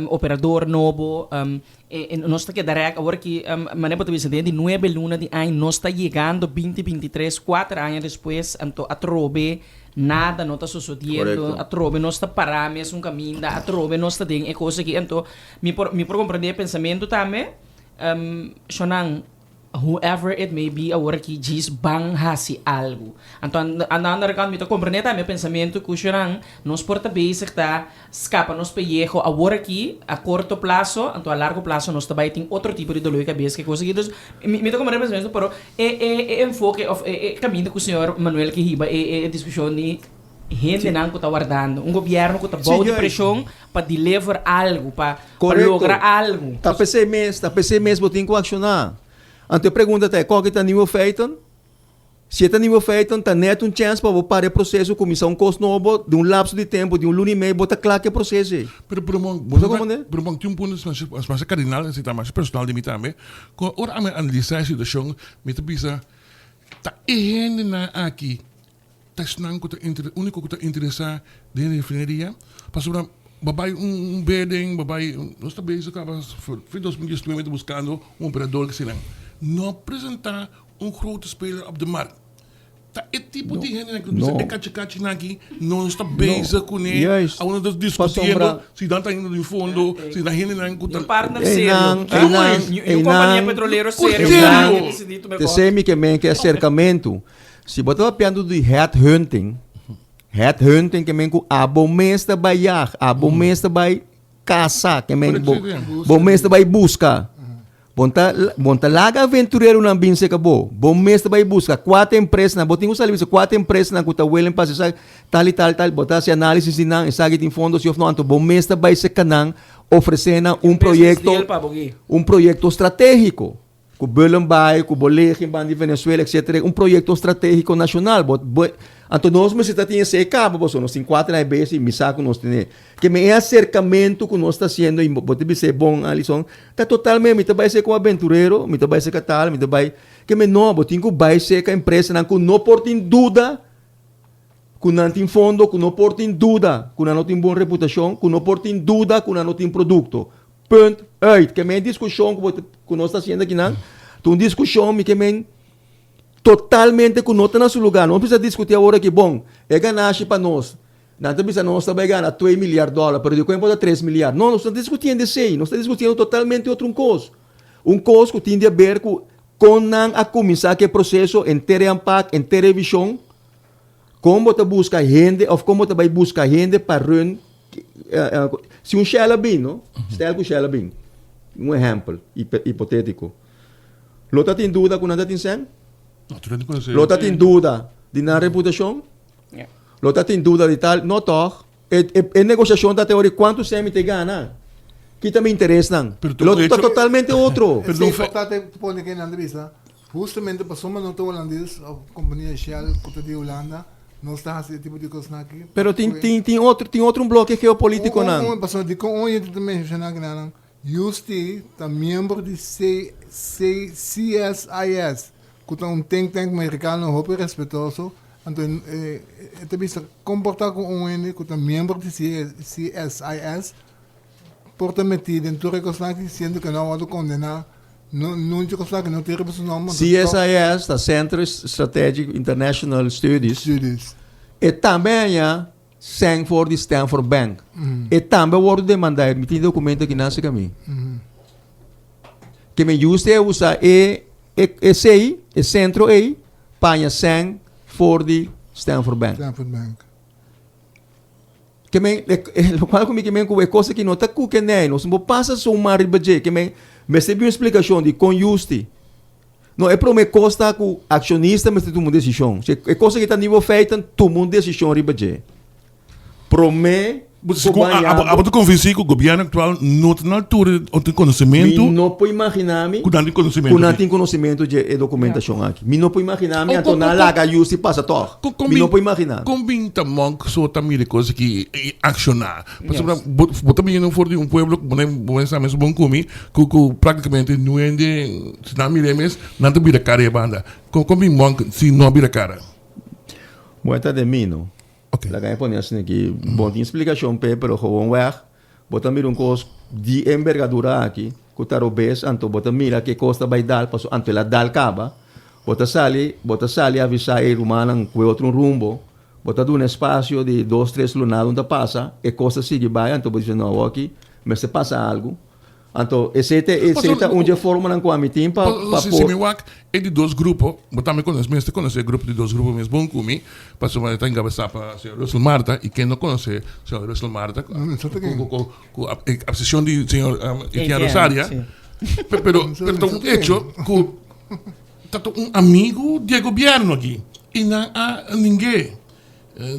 Speaker 4: operador novo. Nós estamos direct agora que, mas não pode dizer, de 9 lunas de ano, nós estamos chegando 2023, 4 anos depois, a trobe, nada não está sucedendo, a trobe não está parando, mesmo caminho, a trobe não está dentro, é coisa que, então, me por compreender pensamento também, whoever it may be, agora que diz bang hasi algo. Então, andando canto, me compreender também pensamento que nós porta basic tá escapa nos pellejo agora aqui a curto prazo, então a largo prazo nós também tem outro tipo de dolor de cabeça que coisa que então me compreender pensamento, pero enfoque of caminho que o senhor Manuel que riba discussão de gente não que está guardando, governo que está bom de pressão para deliver algo, para lograr algo.
Speaker 5: Tá PC mesmo tem que accionar. Então, a pergunta é, qual que está nível feito? Se está nível feito, está neto chance para parar o processo, começar custo novo, de lapso de tempo, de lunes e meio, botar claro que é o processo.
Speaker 2: Pero tinha ponto mas cardinal, assim, tá mais personal de mim também. Quando ora analisar a situação, me pensa, tá errando na aqui, tá snang que único que tá interessado de refineria, passou babai bedding, babai, nós está bem, foi 2019 buscando operador que se não apresentar grote speler op de markt. Dat is tipo de gente que diz, é aqui, não está bezig com ele, agora nós discutindo, se não está indo de fundo, se não está indo de
Speaker 4: partner sério, companhia petroleira sério,
Speaker 5: te sei que é acercamento. Se botar piando de headhunting que men ku abo mês da bayar, abo mês da bay caça, que men bom mês da bay busca. Bonta laga aventureiro na bin se acabou. Bom mês da bay busca. 4 empresas na botinho serviço, 4 empresas na kuta welen pa sa tal, botar se análise de não, esagi em fundos e of não, bom mês da bay se canang oferecendo um projeto estratégico. Com Belenbay, com Bolegia, Band de Venezuela, etc. Um projeto estratégico nacional. Então, nós precisamos ter cabo, nós temos 4 vezes e me saco nós temos. Que é acercamento que nós estamos fazendo, e pode ser bom, Alisson, está totalmente, me vai ser com aventureiro, me vai ser com tal, me vai, que me não, tem que vai ser com a empresa, que não porta em dúvida, que não tem fundo, que não porta em dúvida, que não tem boa reputação, que não porta em dúvida, que não tem produto. Ponto 8, que é discussão que nós estamos fazendo aqui, não? Então, discussão que é totalmente que não está no seu lugar. Não precisa discutir agora que, bom, é ganagem para nós. Não precisa nós também ganhar $2 milhões, mas depois pode 3 milhões. Não, nós estamos discutindo isso aí. Nós estamos discutindo totalmente outro coisa. Um coisa que tem a ver com a começar aquele processo em ter impacto, em ter visão, como você busca gente, ou como você vai buscar gente para run. Se um Shell bem, não? Estel com Shell bem. Um exemplo hipotético. Lota tem dúvida com nada tem sem? Lota tem dúvida de na reputação? Lota tem dúvida de tal? Não toque. É negociação da teoria quanto sempre te gana. Que também interessa, não? Lota está totalmente outro.
Speaker 1: É importante pôr aqui na entrevista. Justamente para somos não tão holandês, a companhia Shell, que de Holanda, não está esse tipo de coisa aqui.
Speaker 5: Pero tem outro bloco geopolítico, não?
Speaker 1: Passou de com onde tu também mencionar que não. Justi é membro de CSIS, que é um think tank americano muito respeitoso. Então, também se comportar com um que é membro de CSIS, porta metido em tudo que sendo que não pode condenar. Não te consta que não tem o nome.
Speaker 5: CSIS, the Center Strategic International Studies. E também Stanford e Stanford Bank. E também o demandar, me tem documento aqui nesse caminho. Que me usa usar esse aí, o centro aí, para Stanford e Stanford Bank. Que me, o qual comigo que é coisa que não está com que nem, não se passa só uma ribaje, que me recebi uma explicação de conjuste. Não é para me costa que o acionista me toma uma decisão. É coisa que está nível feita, toma uma decisão ribaje. Para mim,
Speaker 2: Abo tu convenci que o governo atual não tem altura ou tem conhecimento.
Speaker 5: Mi não pode imaginar
Speaker 2: Que não tem conhecimento.
Speaker 5: que não tem conhecimento de documentação aqui. Mi não pode imaginar me
Speaker 2: Com-
Speaker 5: na
Speaker 2: com-
Speaker 5: laga justi passa tor. Mi não pode imaginar.
Speaker 2: Combin tamang so tamile coisa que accionar. Por exemplo, bota bem no for de pueblo que bom sabe so bom comi, que praticamente não é de na milemes, não tem bira cara banda. Combin monk se não bira cara.
Speaker 5: Muita de mim, não.
Speaker 2: Ok.
Speaker 5: La ganha poner assim aqui, bom tem explicação pero gewoon weg. Bota mir coisa de envergadura aqui, que tá obes, anto bota mira que costa vai dar, passo anto ela dal caba. Bota sali avisar ele humana com outro rumbo. Bota um espaço de 2-3 lunares onde passa, e costa sigue vai, anto bota dizer não aqui, mas se passa algo. Então, esse é onde forma não com a mitim para
Speaker 2: Se me wak é de dois grupos, botar me conhece grupo de dois grupos mesmo bom comi, para so tá engabeçar para o senhor Russell Marta e quem não conhece o senhor Russell Marta, com a obsessão de senhor Etienne Rosaria, pero um hecho que tanto amigo de governo aqui e não há ninguém,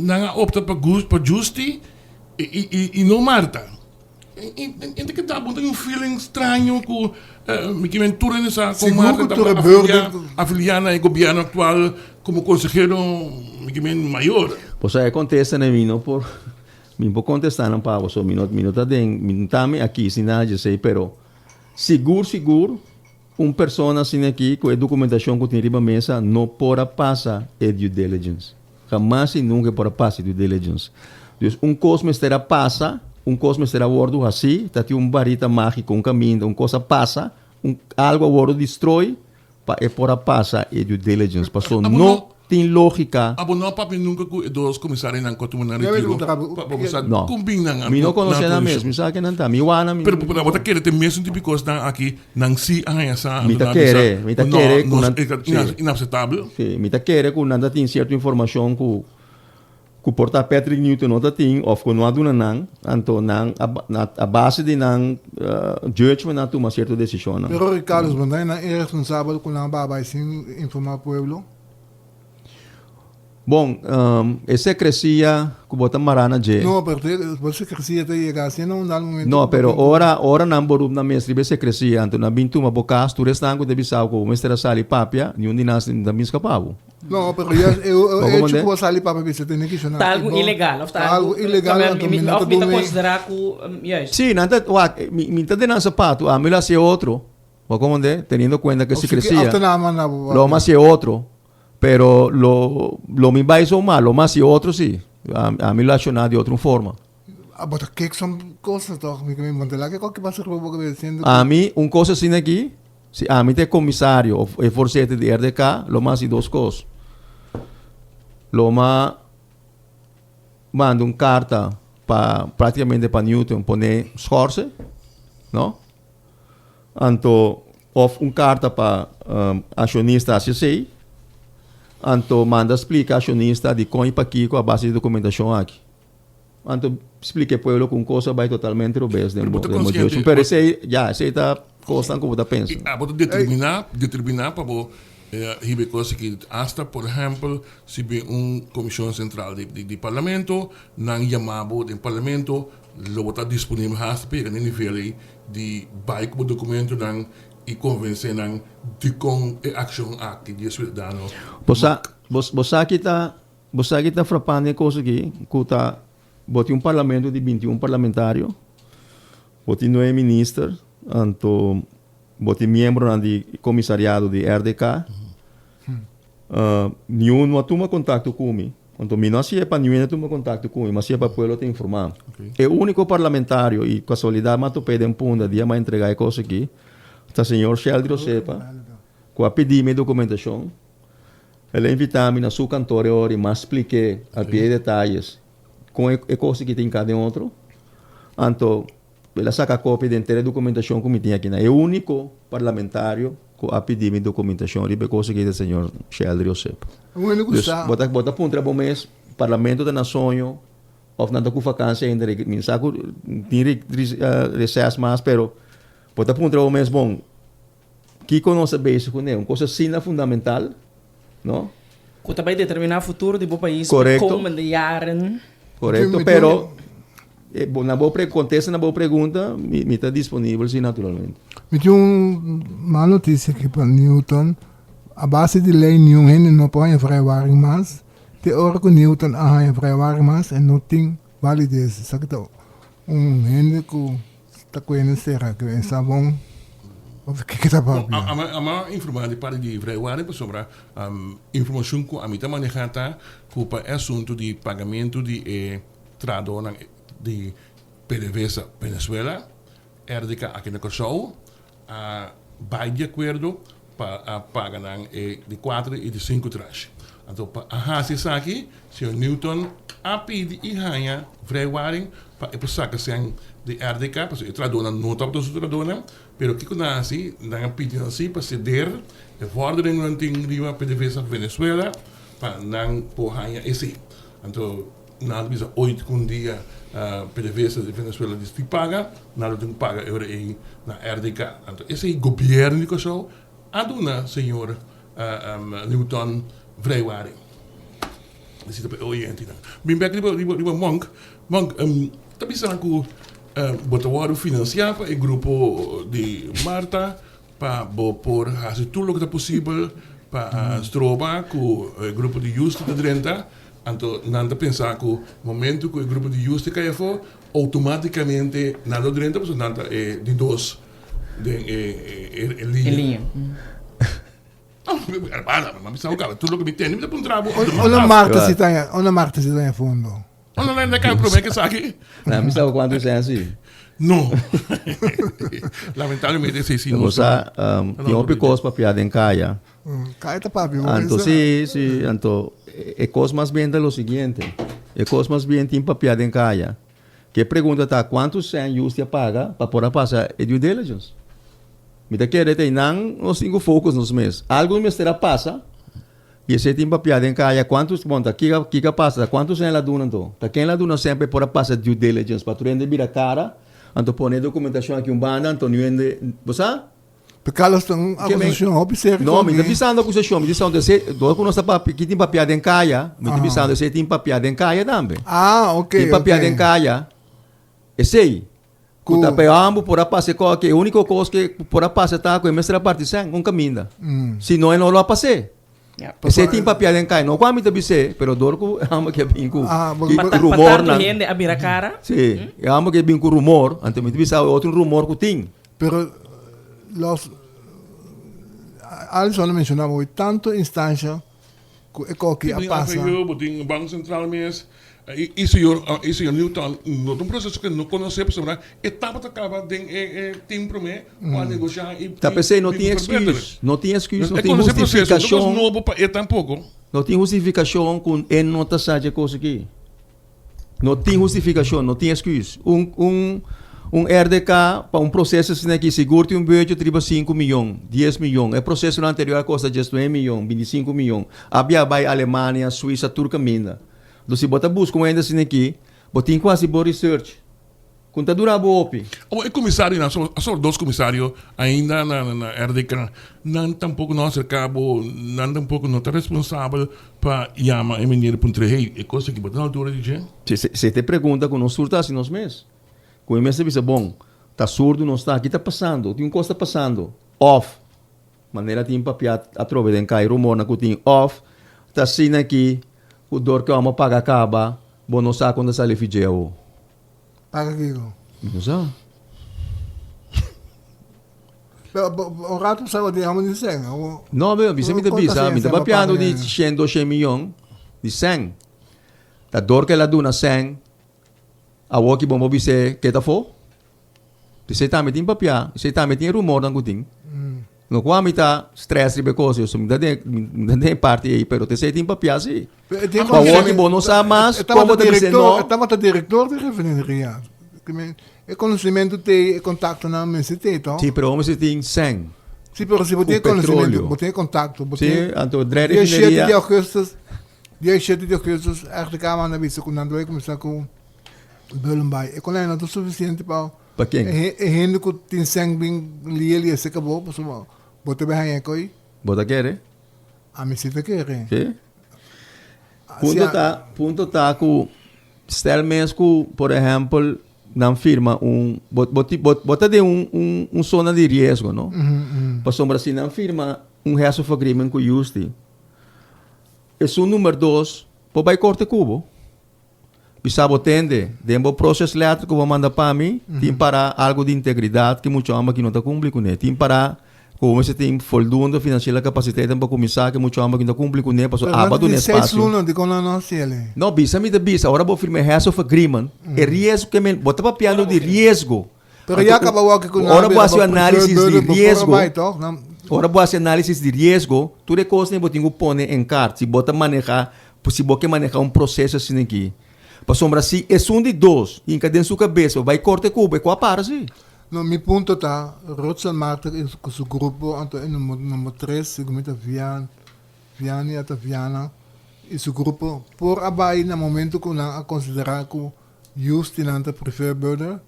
Speaker 2: não opta para justi e não Marta. Inte que tá bom, tem feeling estranho com que mentura nessa com Marta afiliada ao governo atual como consejero maior.
Speaker 5: Pues aí acontece na mim, não por mim por contestar não para você, minuto me aqui sem nada sei, pero seguro pessoa assim aqui com a documentação que tem riba mesa não pode passar a due diligence. Jamais e nunca pode passar due diligence. Então, coisa será passa coisa será wordo assim, tá varita mágica, caminho, coisa passa, algo a wordo destrói, e pode passar a due diligence. Passou não tem lógica.
Speaker 2: Não papi nunca com dois comissários não cotumam retiro.
Speaker 5: Não.
Speaker 2: Combina.
Speaker 5: Mi não conhece na mesmo, sabe que não tá. Mi wana mi.
Speaker 2: Pero para botar querer ter mesmo tipo de coisa aqui, não se essa.
Speaker 5: Mi tá querer com
Speaker 2: inaceitável.
Speaker 5: Sim, mi tá querer com nada tem certa informação que porta Patrick Newton não tem, ou que não há duna não, então não a base de não judgment não toma certa decisão.
Speaker 1: Pero Carlos, você não é responsável com a babá sem informar o povo?
Speaker 5: Bom, esse crescia que bota marana je.
Speaker 1: No, pero você crescia até chegar assim, não dá momento.
Speaker 5: No, pero ora não borup na mestre be se crescia, então na bintu uma bocas, tu restango de bisau com mestre sali papia, ni um dinas da min escapavo.
Speaker 1: No, pero eu tipo sali papia você tem que chamar.
Speaker 4: Tá algo ilegal,
Speaker 1: tá algo ilegal,
Speaker 4: então me tá considerar que yes.
Speaker 5: Sim, nada, mi tá de nan sapato, a mila se outro. Vou comandar, teniendo cuenta que se crescia. Lo más se outro. Pero lo mi vai so mal, lo más y otro sí. A mí lo ha hecho de otra forma.
Speaker 1: Mas que são coisas toch, me mantelar que qualquer passa que eu dizendo.
Speaker 5: A mí cosa assim aqui, si a mí te comissário o forcete de RDK, lo más y dos cosas. Lo más manda carta praticamente para Newton poner esforço, ¿no? Anto of carta para acionista ACC. Anto manda explica acionista de com e para aqui com a base de documentação aqui. Anto explique pueblo com coisa vai totalmente rubes de modulação. Pero esse já está coisa como da pensa.
Speaker 2: Vou determinar para o hibe coisa que hasta por exemplo se vê comissão central de parlamento não chamado de parlamento lo botar disponível hasta para nível de vai com o documento não e convencer não de com a ação aqui de cidadão.
Speaker 5: Você que está frapando coisa aqui, que está bote parlamento de 21 parlamentário, bote 9 ministros, anto bote membro do comissariado de RDK. Nenhum não toma contato comigo. Então, não é para nenhum toma contato comigo, mas é para o povo te informar. É o único parlamentário e casualidade mas tu pede um punta dia mais entregar coisa aqui. Está o senhor Sheldry Osepa, que a pedir minha documentação. Ele invita-me na sua cantora e mais expliquei a pie de detalhes com a coisa que tem cada outro. Então, ele saca a cópia de inteira documentação que me tinha aqui. É o único parlamentário que a pedir minha documentação e a coisa que é o senhor Sheldry Osepa. Bota ponto bom mês, Parlamento da Nação, ou nada com vacância ainda, me saco, tem recesso mais, pero bota ponto bom mês, bom, que conosco base com ele, coisa assim fundamental, não?
Speaker 4: Que também determinar o futuro do país.
Speaker 5: Correcto.
Speaker 4: Como de jaren.
Speaker 5: Correcto, pero Na boa contesta na boa pergunta, me está disponível, sim, naturalmente.
Speaker 1: Me tinha uma notícia aqui para Newton. A base de lei nenhum ainda não pode vrijwaring mais. De hora que Newton a vrijwaring mais e não tem validez. Sabe que gente que está conhecendo que é bom. O que está para?
Speaker 2: A informação de parte de vrijwaring sobre informação que a mim está manejada para o assunto de pagamento de tradona de PDVSA Venezuela, RDK aqui na Kosovo, vai de acordo para pagar de 4 e de 5 tranches. Então, a Hasi aqui, o Sr. Newton, a pedir e ganha vrijwaring para a pessoa que são de RDK, porque a tradona não está para a tradona, mas o que nasce, não pedir assim para ceder, a vordering não tem riba PDVSA Venezuela, para não pôr ganha esse. Então, nada bisa 8 com dia PDVSA de Venezuela de paga, nada tem que pagar euro na RDK. Então, esse governo de Kosovo, aduna, senhor Newton, vrijwaring. Dat zit op oriëntie. Ben back die Monk, tá pensando que botar o financiar para o grupo de Marta para por fazer tudo o que é possível para estrobar com o grupo de Justo de Drenta. Então, não pensar que o momento que o grupo de Justo cai fora, automaticamente nada Drenta, porque não de dois de linha. Ma mi stavo capendo, tutto lo che mi tieni, mi dà un trabo.
Speaker 1: Una Marta si sta in fondo.
Speaker 2: Non è neanche un problema che sa che...
Speaker 5: Não, me estava quando é assim.
Speaker 2: No. Lamentavelmente sì, non
Speaker 5: so. Tinha um picos para piada em caia.
Speaker 1: Caia tá papi.
Speaker 5: Anto, sí, anto, cos mais bem é o seguinte. Cos mais bem tem para piada em caia. Que pergunta tá, quantos anos justiça paga para poder passar a due diligence? Me da querer ter não cinco focos nos meses. Algo me será passa. E esse tem papel em caia quantos monta que passa, quantos anos ela duna então. Tá quem ela duna sempre por passar due diligence para tu render vira cara, anto pôr documentação aqui banda, Antonio ende, você?
Speaker 1: Porque elas estão acusação, observe.
Speaker 5: Não, me está pensando acusação, me diz onde você, do que nós papi que tem papel em caia, me está pensando se tem papel em caia também.
Speaker 1: Ok.
Speaker 5: Tem papel em caia. Esse aí. Kuta peambo por passar que a única coisa que por passar tá com a mestra parte sem um caminho. Se não é não lo passar. Esse tem papel em cai, não como te bise, pero dorco amo que bem com rumor
Speaker 4: na. Gente a vira cara.
Speaker 5: Sim, amo que bem com rumor, ante me bise outro rumor que tem.
Speaker 1: Pero Alisson mencionava hoje tanto instância que a passa.
Speaker 2: O Banco Central mesmo. Isso é Newton, um processo que não conhecemos, sobre etapa da acaba de tempo para negociar e
Speaker 5: tá pensei não tinha excuse, não tinha justificação.
Speaker 2: Novo para tampouco.
Speaker 5: Não tinha justificação com nota sabe coisa aqui. Não tinha justificação, não tinha excuse. Um RDK para processo assim aqui seguro tem budget triba 5 milhões, 10 milhões. É processo anterior custa just 1 milhão, 25 milhões. Havia vai Alemanha, Suíça, Turcamina. Do se bota busca ainda assim aqui, botem quase boa research. Quanto dura bopi?
Speaker 2: O comissário, só dois comissários ainda na RDK, não tampouco nós cabo, não tampouco não está responsável para chamar a menina para um treino. É coisa que bota na altura de gente.
Speaker 5: Se te pergunta com nós surta assim nós mesmos. Com o mesmo diz bom, tá surdo não está, aqui está passando, tem coisa passando. Off. Maneira tem papel atrove de cair rumor na que off. Tá assim aqui. O dor que vamos pagar acaba, bom não sabe quando sai fideu.
Speaker 1: Paga aqui.
Speaker 5: Não sabe.
Speaker 1: O rato sabe de amo de 100.
Speaker 5: Não, meu, você me avisa, me dá piano de 100, 200 milhões de 100. Da dor que ela duna 100, a o que bom você que tá for. Você tá metendo papel, você tá metendo rumor na gutin. No qual me tá stress ribe coisa, eu me dá parte aí, pero te sei tem papel assim. Para o homem bom não sabe mais como te dizer não.
Speaker 1: Estava o diretor de refineria. É conhecimento de contato na MCT, então.
Speaker 5: Sim, pero o homem se tem 100.
Speaker 1: Sim, pero se você tem conhecimento, você tem contato.
Speaker 5: Sim, então de refineria.
Speaker 1: Dia 7 de agosto, RDK manda aviso quando andou começar com Belenbay. E quando não é suficiente para
Speaker 5: quem?
Speaker 1: É gente que tem sangue ali se acabou, pessoal. Bota bem aí coi.
Speaker 5: Bota querer?
Speaker 1: A me se te quer.
Speaker 5: Que? Ponto tá com stel mesmo, por exemplo, não firma bota de zona de risco, não? Passou Brasil não firma resto of agreement com o Justi. É o número 2, por vai corte cubo. Bisa botende, dembo processo elétrico vou mandar para mim, tem para algo de integridade que muito ama que não está cumprindo com ele, tem para como você tem voldoende financeira capacidade para começar que muito ama que não cumpre com ele, passou abado no espaço. Não, bisa, agora vou firmar resto of agreement, é risco que me bota para piano de risco. Agora vou fazer análise de risco. Agora vou fazer análise de risco, tudo é coisa que você pôr em carta, se bota manejar, se você manejar processo assim aqui. Passou Brasil, é de 2, e em cada sua cabeça, vai corte cubo, é qual para assim?
Speaker 1: No, mi punto tá, Rotsal Marta com seu grupo, então número 3, segmento Viani até Viana, e seu grupo, por abai no momento que não considerar que justo não te prefer burder,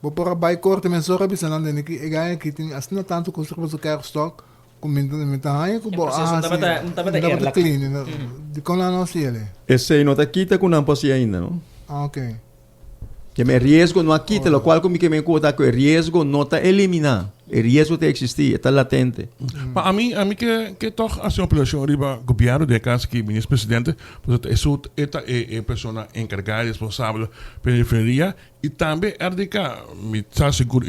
Speaker 1: por abai corte, mas só rabisa não tem que ganhar que tem assim tanto construir o kerstock, como mentanha que bo não tá clean, de como não se ele.
Speaker 5: Esse não tá quita com não posse ainda, não?
Speaker 1: Ah, ok.
Speaker 5: Que me risco não quita, lo qual como que me conta que o risco não está eliminado. O risco está existir, está latente.
Speaker 2: Mas a mim que toch assim uma população riba governo de casa que ministro presidente, portanto é pessoa encarregada responsável pela periferia e também RDK, me está seguro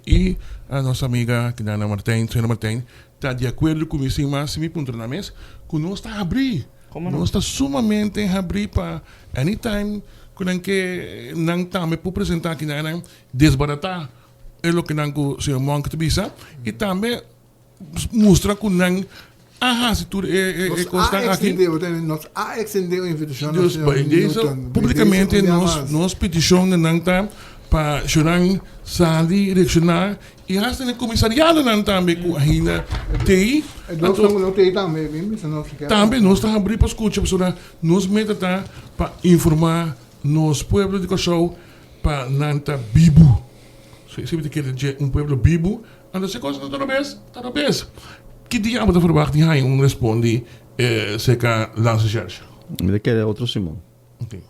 Speaker 2: e a nossa amiga que Ana Martin, senhora Martin, está de acordo com isso, mas se me ponto na mesa, que nós está a abrir, nós está sumamente a abrir para anytime quando que não também por apresentar que não desbaratar é o que não se monta de bisa e também mostra que não se tudo é constante aqui
Speaker 1: nós extendeu a invitação
Speaker 2: publicamente nós peticionamos não tá para chorar sair direcionar e hasta no comissariado não também com a Hina TI também nós estamos abrindo para escutar pessoas nós metemos para informar nos pueblos de Kosovo para nanta bibu. Se você quer dizer pueblo bibu, anda se coisa toda vez. Que diabo da verwacht hij responde seca lança charge.
Speaker 5: Me quer outro Simão.
Speaker 2: Ok.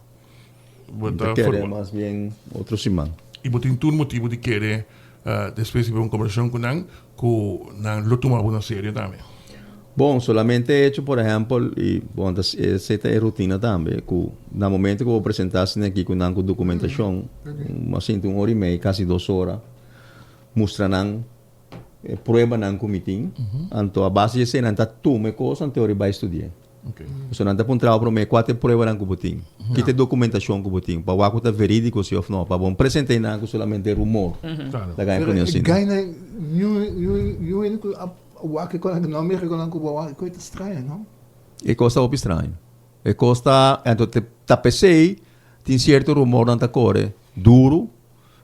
Speaker 5: Me quer mais bem outro Simão.
Speaker 2: E botin tudo motivo de querer depois de uma conversação com não lo tomar uma série também.
Speaker 5: Bom, solamente hecho, por exemplo, e bom, essa é a rotina também, que no momento que vou apresentar-se aqui com a documentação, assim, 1 hora e meia, quase 2 horas, mostrando prova no comitê, então a base de cena, então toma coisa, então eu vai estudar. So, não está para um trabalho para mim, 4 provas no comitê, que tem documentação no comitê, para o que está verídico, se ou não, para bom, apresentar não solamente rumor, da ganha com isso.
Speaker 1: Ganha, o que não me reconhece como o que é estranho, não?
Speaker 5: É coisa muito estranho. É coisa, então, tá pensei, tem certo rumor na core, duro,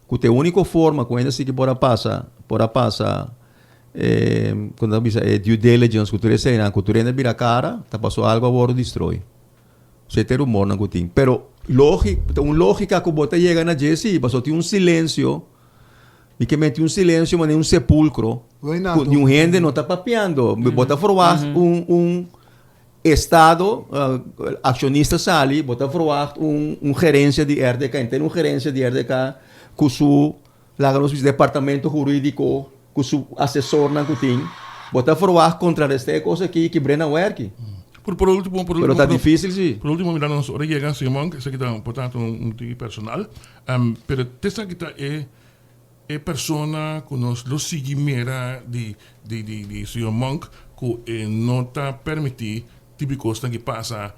Speaker 5: que a única forma que ainda se que pode passar, quando bisa due diligence, que tu recebe, que tu ainda vira cara, tá passou algo a bordo destrói. Você tem rumor na cutim. Pero lógica que bota chega na Jesse, passou tem silêncio. E que mete silêncio, mas nem sepulcro. De gente não está papeando. Bota fora Estado, acionista sali, bota fora gerência de RDK. Tem gerência de RDK com o departamento jurídico, com o assessor na cutim. Bota fora contra esta coisa aqui que brena work.
Speaker 2: Por último,
Speaker 5: pero está difícil, sim.
Speaker 2: Por último, mira, nós ahora llega Simón, que se quita, portanto, tipo personal, pero esta quita persona que nos lo seguimera de Sr. Monk que não está permitir típicos que passa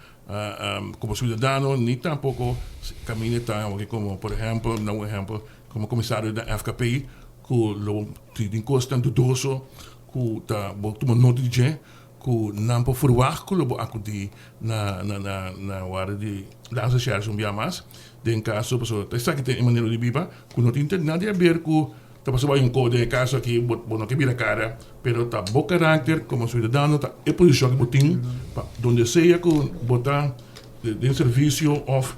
Speaker 2: como cidadano ni tampoco caminata como por ejemplo como comissário da FKP que lo tem costa dudoso que tá botou uma nota de que não pode forward que lo acudir na hora de lançar charge mais em caso pessoa está que tem maneira de viva que não tem nada a ver com tá passando um código de caso aqui não que vira cara pero tá bom caráter como cidadão tá é posição que botin onde seja que botar de serviço of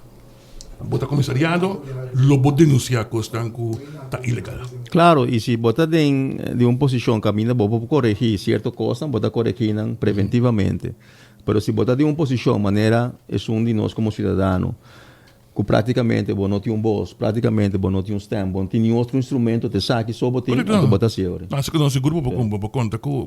Speaker 2: botar comissariado lo pode denunciar costan que tá ilegal.
Speaker 5: Claro, e se botar de uma posição caminha vou corrigir certo coisa botar corrigir preventivamente pero se botar de uma posição maneira é de nós como cidadão que praticamente você não tem um boss, praticamente você não tem um stem, você tem outro instrumento, te saque só você tem a botar seguro.
Speaker 2: Acho que nosso grupo vamos contar com o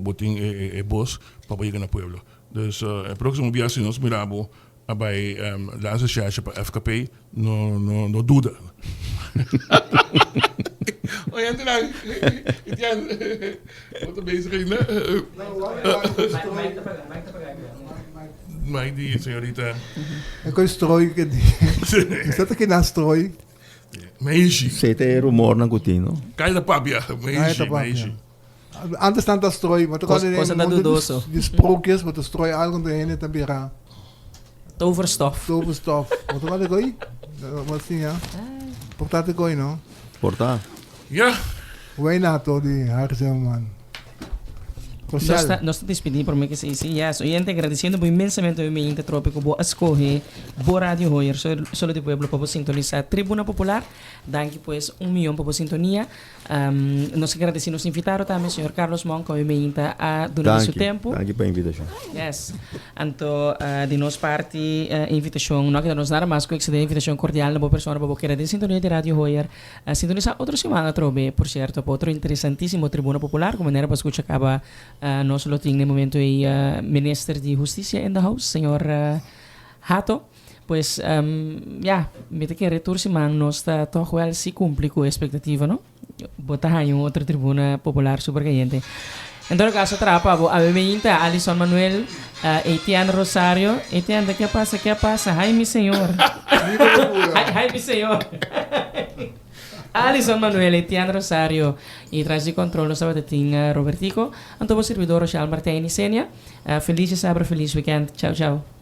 Speaker 2: boss para ir na pueblo. Então, o próximo viagem nós miramos vai lançar chave para FKP, não dúvida. Oi, André, muito bem, né? Mas die senhorita.
Speaker 1: É com strooi que Você aqui na strooi.
Speaker 2: Meisje.
Speaker 5: Você tem rumor na cutina.
Speaker 2: Cai da papia. Meisje.
Speaker 1: Antes tanto strooi, maar
Speaker 4: Cosa da dudoso.
Speaker 1: Die sprookjes, wat de strooi algo de ene te bira.
Speaker 4: Toverstof.
Speaker 1: Toverstof. Wat was ik ooit? Wat zie je? Portate koi, no?
Speaker 5: Portar?
Speaker 2: Ja.
Speaker 1: Hoe na to die haarzel man.
Speaker 4: Nós estamos despedindo por mim que sim, yes. Oyente, agradecendo imensamente ao Ambiente Trópico por escolher por Rádio Hoyer, solo de pueblo para sintonizar Tribuna Popular. Danke pues 1 milhão para sintonia. Nós agradecemos invitaram também o Sr. Carlos Monca, ao Ambiente a durante seu tempo.
Speaker 5: Danke pela invitação.
Speaker 4: Yes. Então, de nossa parte, invitação, não que nós nada mais que a invitação cordial na boa pessoa para querer de sintonia de Rádio Hoyer, sintonizar outra semana trobe, por certo, para outro interessantíssimo Tribuna Popular, como maneira para escutar acaba nós lo tem no momento o Ministro de Justiça in the house, Senhor Hato. Pues, me te que retorno semana nós está toch wel se cumpre com a expectativa, não? Botar aí outra Tribuna Popular super caliente. En todo caso, trapa, a Ambiente, Alison Manuel, Etienne Rosario. Etienne, ¿qué pasa? ¿Qué pasa? Ay, mi señor. Ay, mi señor. Alison Manuel, Etienne Rosario e traz de controle nós tinha Robertico, então o servidor Rochelle Martin e Sênia. Feliz sábado, feliz weekend. Tchau, tchau.